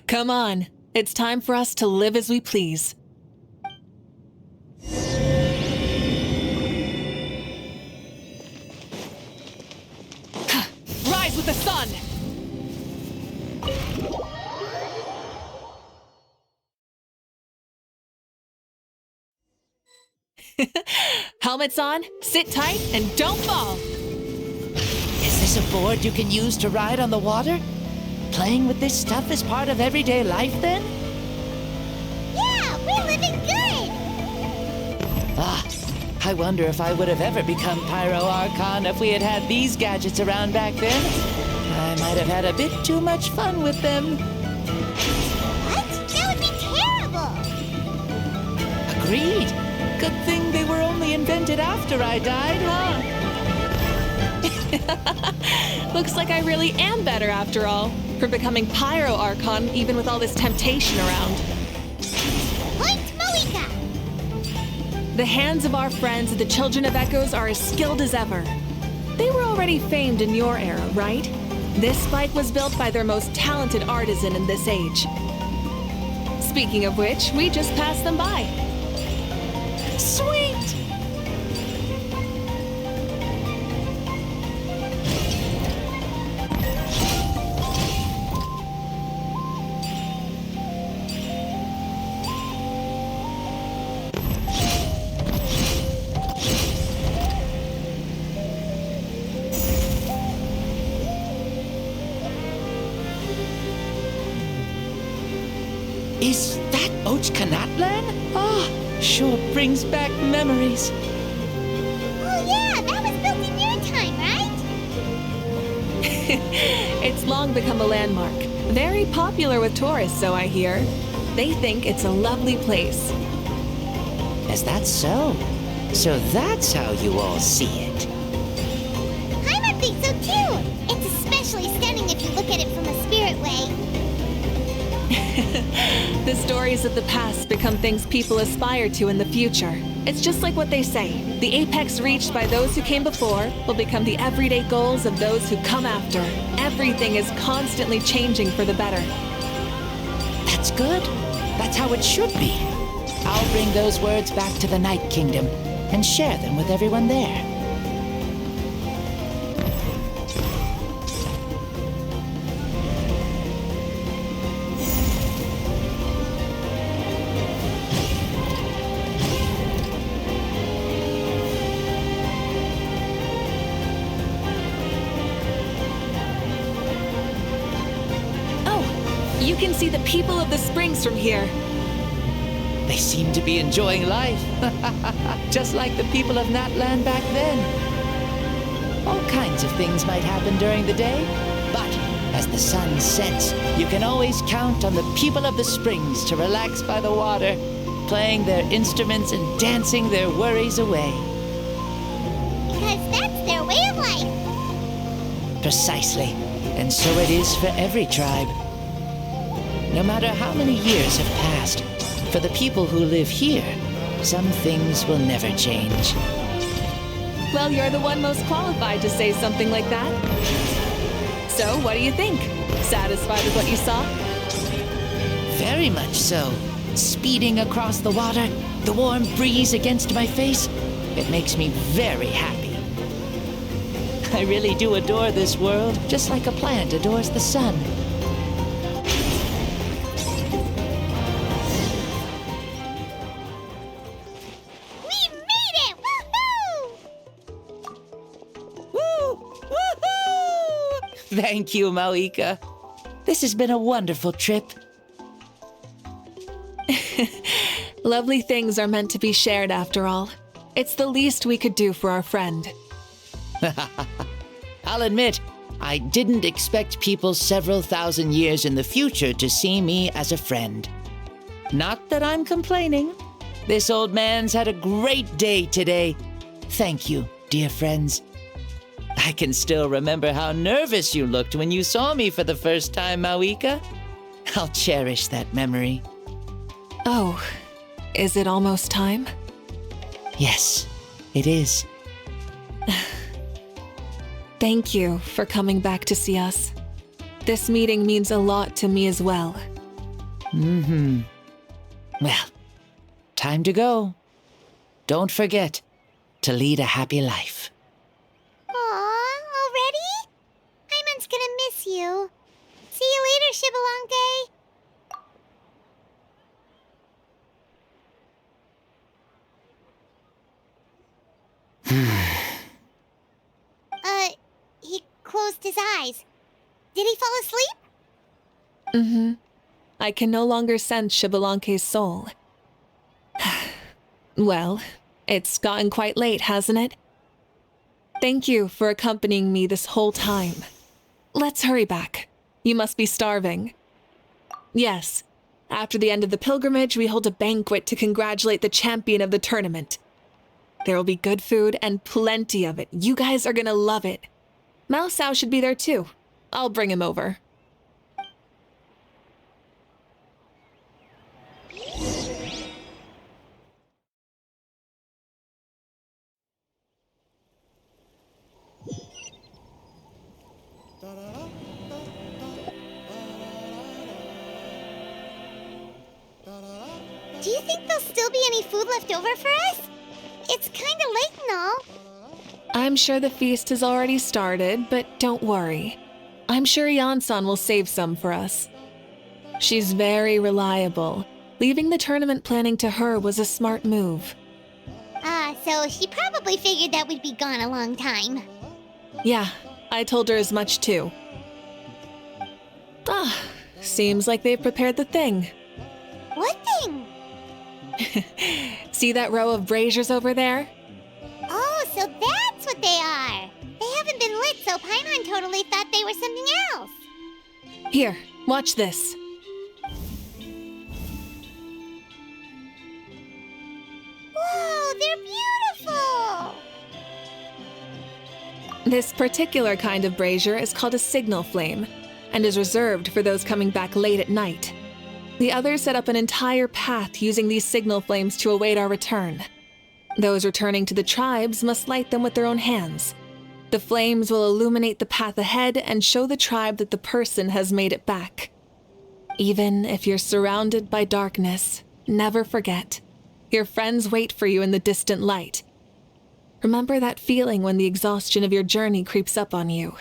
Come on, it's time for us to live as we please. Rise with the sun! Helmets on, sit tight, and don't fall! Is this a board you can use to ride on the water? Playing with this stuff is part of everyday life, then? Yeah, we're living good! Ah, I wonder if I would have ever become Pyro Archon if we had had these gadgets around back then. I might have had a bit too much fun with them. What? That would be terrible! Agreed. Good thing they were only invented after I died, huh? Looks like I really am better after all, for becoming Pyro Archon even with all this temptation around. Point Mavuika! The hands of our friends, the Children of Echoes, are as skilled as ever. They were already famed in your era, right? This spike was built by their most talented artisan in this age. Speaking of which, we just passed them by. Sweet! Is that Ochkanatlan? Ah, sure brings back memories. Oh yeah, that was built in your time, right? It's long become a landmark. Very popular with tourists, so I hear. They think it's a lovely place. Is that so? So that's how you all see it. I think so too! It's especially stunning if you look at it from a spirit way. The stories of the past become things people aspire to in the future. It's just like what they say. The apex reached by those who came before will become the everyday goals of those who come after. Everything is constantly changing for the better. That's good. That's how it should be. I'll bring those words back to the Night Kingdom and share them with everyone there. can see the people of the springs from here. They seem to be enjoying life, just like the people of Natland back then. All kinds of things might happen during the day, but as the sun sets, you can always count on the people of the springs to relax by the water, playing their instruments and dancing their worries away. Because that's their way of life. Precisely, and so it is for every tribe. No matter how many years have passed, for the people who live here, some things will never change. Well, you're the one most qualified to say something like that. So, what do you think? Satisfied with what you saw? Very much so. Speeding across the water, the warm breeze against my face, it makes me very happy. I really do adore this world, just like a plant adores the sun. Thank you, Mavuika. This has been a wonderful trip. Lovely things are meant to be shared after all. It's the least we could do for our friend. I'll admit, I didn't expect people several thousand years in the future to see me as a friend. Not that I'm complaining. This old man's had a great day today. Thank you, dear friends. I can still remember how nervous you looked when you saw me for the first time, Mavuika. I'll cherish that memory. Oh, is it almost time? Yes, it is. Thank you for coming back to see us. This meeting means a lot to me as well. Well, time to go. Don't forget to lead a happy life. Aw, already? Hyman's gonna miss you. See you later, Shibalonke. He closed his eyes. Did he fall asleep? I can no longer sense Shibalonke's soul. Well, it's gotten quite late, hasn't it? Thank you for accompanying me this whole time. Let's hurry back. You must be starving. Yes, after the end of the pilgrimage, we hold a banquet to congratulate the champion of the tournament. There will be good food and plenty of it. You guys are gonna love it. Mao Sao should be there too. I'll bring him over. Do you think there'll still be any food left over for us? It's kinda late and all. I'm sure the feast has already started, but don't worry. I'm sure Yansan will save some for us. She's very reliable. Leaving the tournament planning to her was a smart move. So she probably figured that we'd be gone a long time. Yeah, I told her as much too. Seems like they've prepared the thing. What thing? See that row of braziers over there? Oh, so that's what they are. They haven't been lit, so Paimon totally thought they were something else. Here, watch this. Whoa, they're beautiful! This particular kind of brazier is called a signal flame, and is reserved for those coming back late at night. The others set up an entire path using these signal flames to await our return. Those returning to the tribes must light them with their own hands. The flames will illuminate the path ahead and show the tribe that the person has made it back. Even if you're surrounded by darkness, never forget. Your friends wait for you in the distant light. Remember that feeling when the exhaustion of your journey creeps up on you.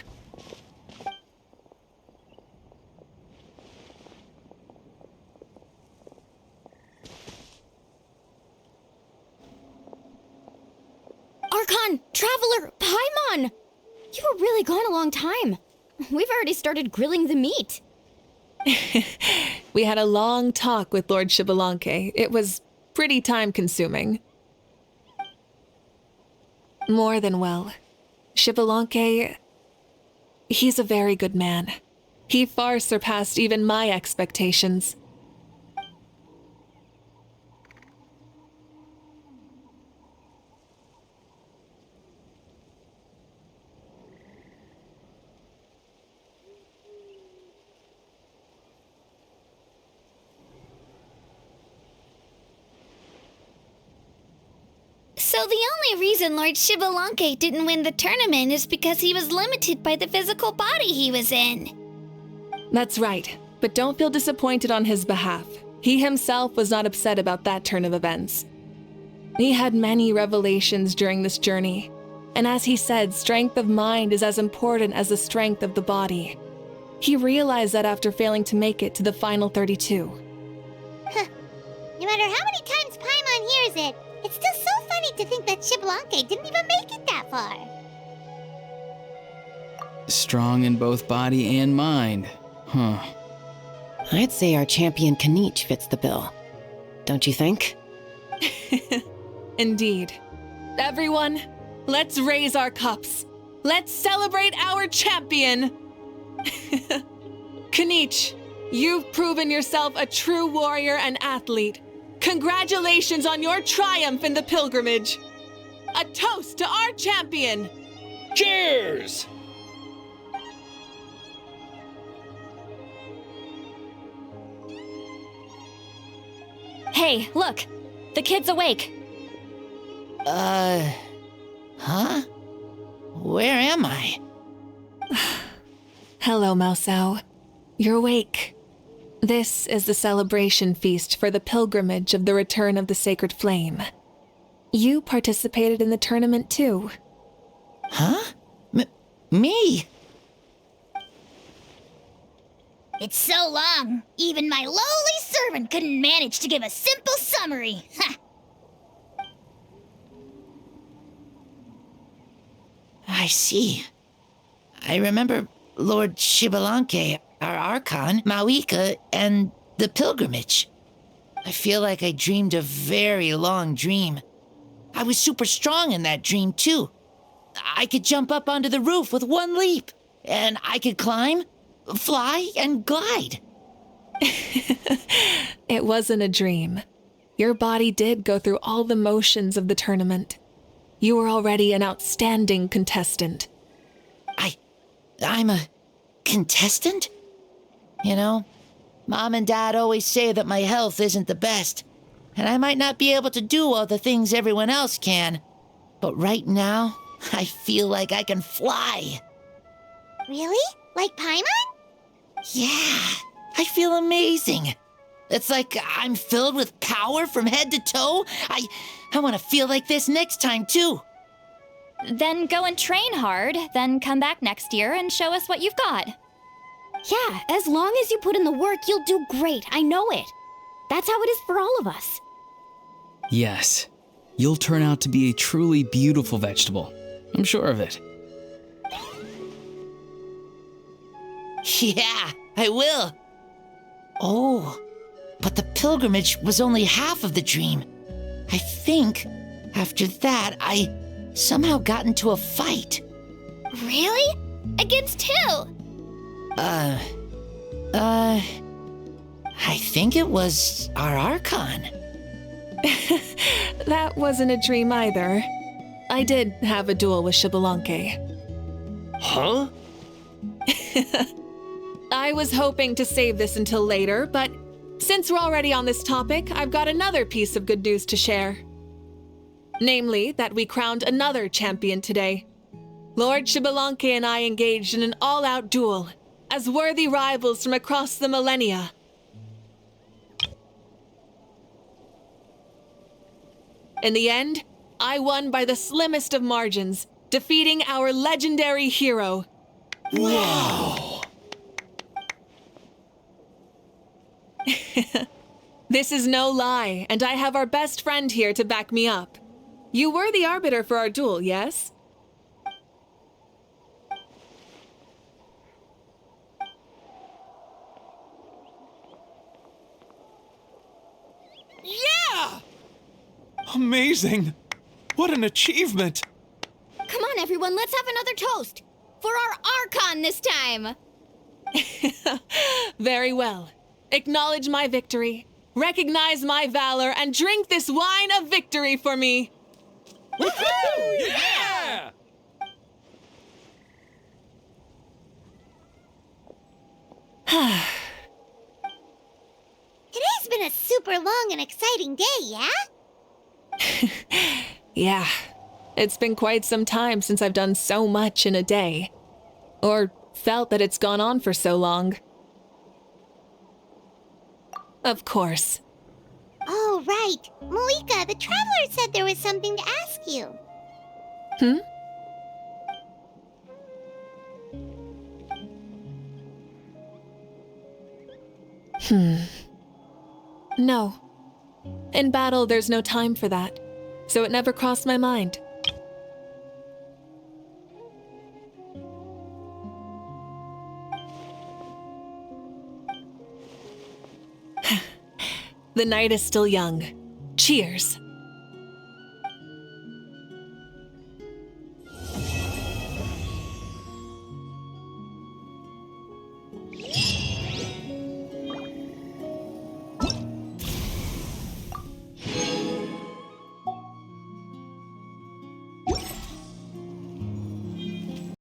Archon! Traveler! Paimon! You were really gone a long time. We've already started grilling the meat. We had a long talk with Lord Shibalanke. It was pretty time-consuming. More than well. Shibalanke, he's a very good man. He far surpassed even my expectations. So the only reason Lord Shibalanke didn't win the tournament is because he was limited by the physical body he was in. That's right, but don't feel disappointed on his behalf. He himself was not upset about that turn of events. He had many revelations during this journey, and as he said, strength of mind is as important as the strength of the body. He realized that after failing to make it to the final 32. No matter how many times Paimon hears it, it's still so funny to think that Shibalanke didn't even make it that far. Strong in both body and mind. Huh. I'd say our champion Kanich fits the bill. Don't you think? Indeed. Everyone, let's raise our cups. Let's celebrate our champion! Kanich, you've proven yourself a true warrior and athlete. Congratulations on your triumph in the pilgrimage. A toast to our champion! Cheers! Hey, look! The kid's awake. Huh? Where am I? Hello, Mausao. You're awake. This is the celebration feast for the pilgrimage of the return of the sacred flame. You participated in the tournament too. Huh? Me? It's so long, even my lowly servant couldn't manage to give a simple summary. Ha! I see. I remember Lord Shibalanke, our Archon, Mavuika, and the pilgrimage. I feel like I dreamed a very long dream. I was super strong in that dream, too. I could jump up onto the roof with one leap, and I could climb, fly, and glide. It wasn't a dream. Your body did go through all the motions of the tournament. You were already an outstanding contestant. I'm a contestant? You know, Mom and Dad always say that my health isn't the best, and I might not be able to do all the things everyone else can. But right now, I feel like I can fly. Really? Like Paimon? Yeah, I feel amazing. It's like I'm filled with power from head to toe. I want to feel like this next time, too. Then go and train hard, then come back next year and show us what you've got. Yeah, as long as you put in the work, you'll do great. I know it. That's how it is for all of us. Yes, you'll turn out to be a truly beautiful vegetable. I'm sure of it. Yeah, I will. Oh, but the pilgrimage was only half of the dream. I think after that, I somehow got into a fight. Really? Against who? I think it was our Archon. That wasn't a dream either. I did have a duel with Shibalanke. Huh? I was hoping to save this until later, but since we're already on this topic, I've got another piece of good news to share. Namely, that we crowned another champion today. Lord Shibalanke and I engaged in an all-out duel, as worthy rivals from across the millennia. In the end, I won by the slimmest of margins, defeating our legendary hero. Wow! This is no lie, and I have our best friend here to back me up. You were the arbiter for our duel, yes? Amazing! What an achievement! Come on, everyone, let's have another toast. For our Archon this time. Very well. Acknowledge my victory, recognize my valor, and drink this wine of victory for me. Woohoo! Yeah! Today's been a super long and exciting day, yeah? Yeah, it's been quite some time since I've done so much in a day. Or felt that it's gone on for so long. Of course. Oh, right. Mavuika, the Traveler said there was something to ask you. No. In battle, there's no time for that, so it never crossed my mind. The night is still young. Cheers.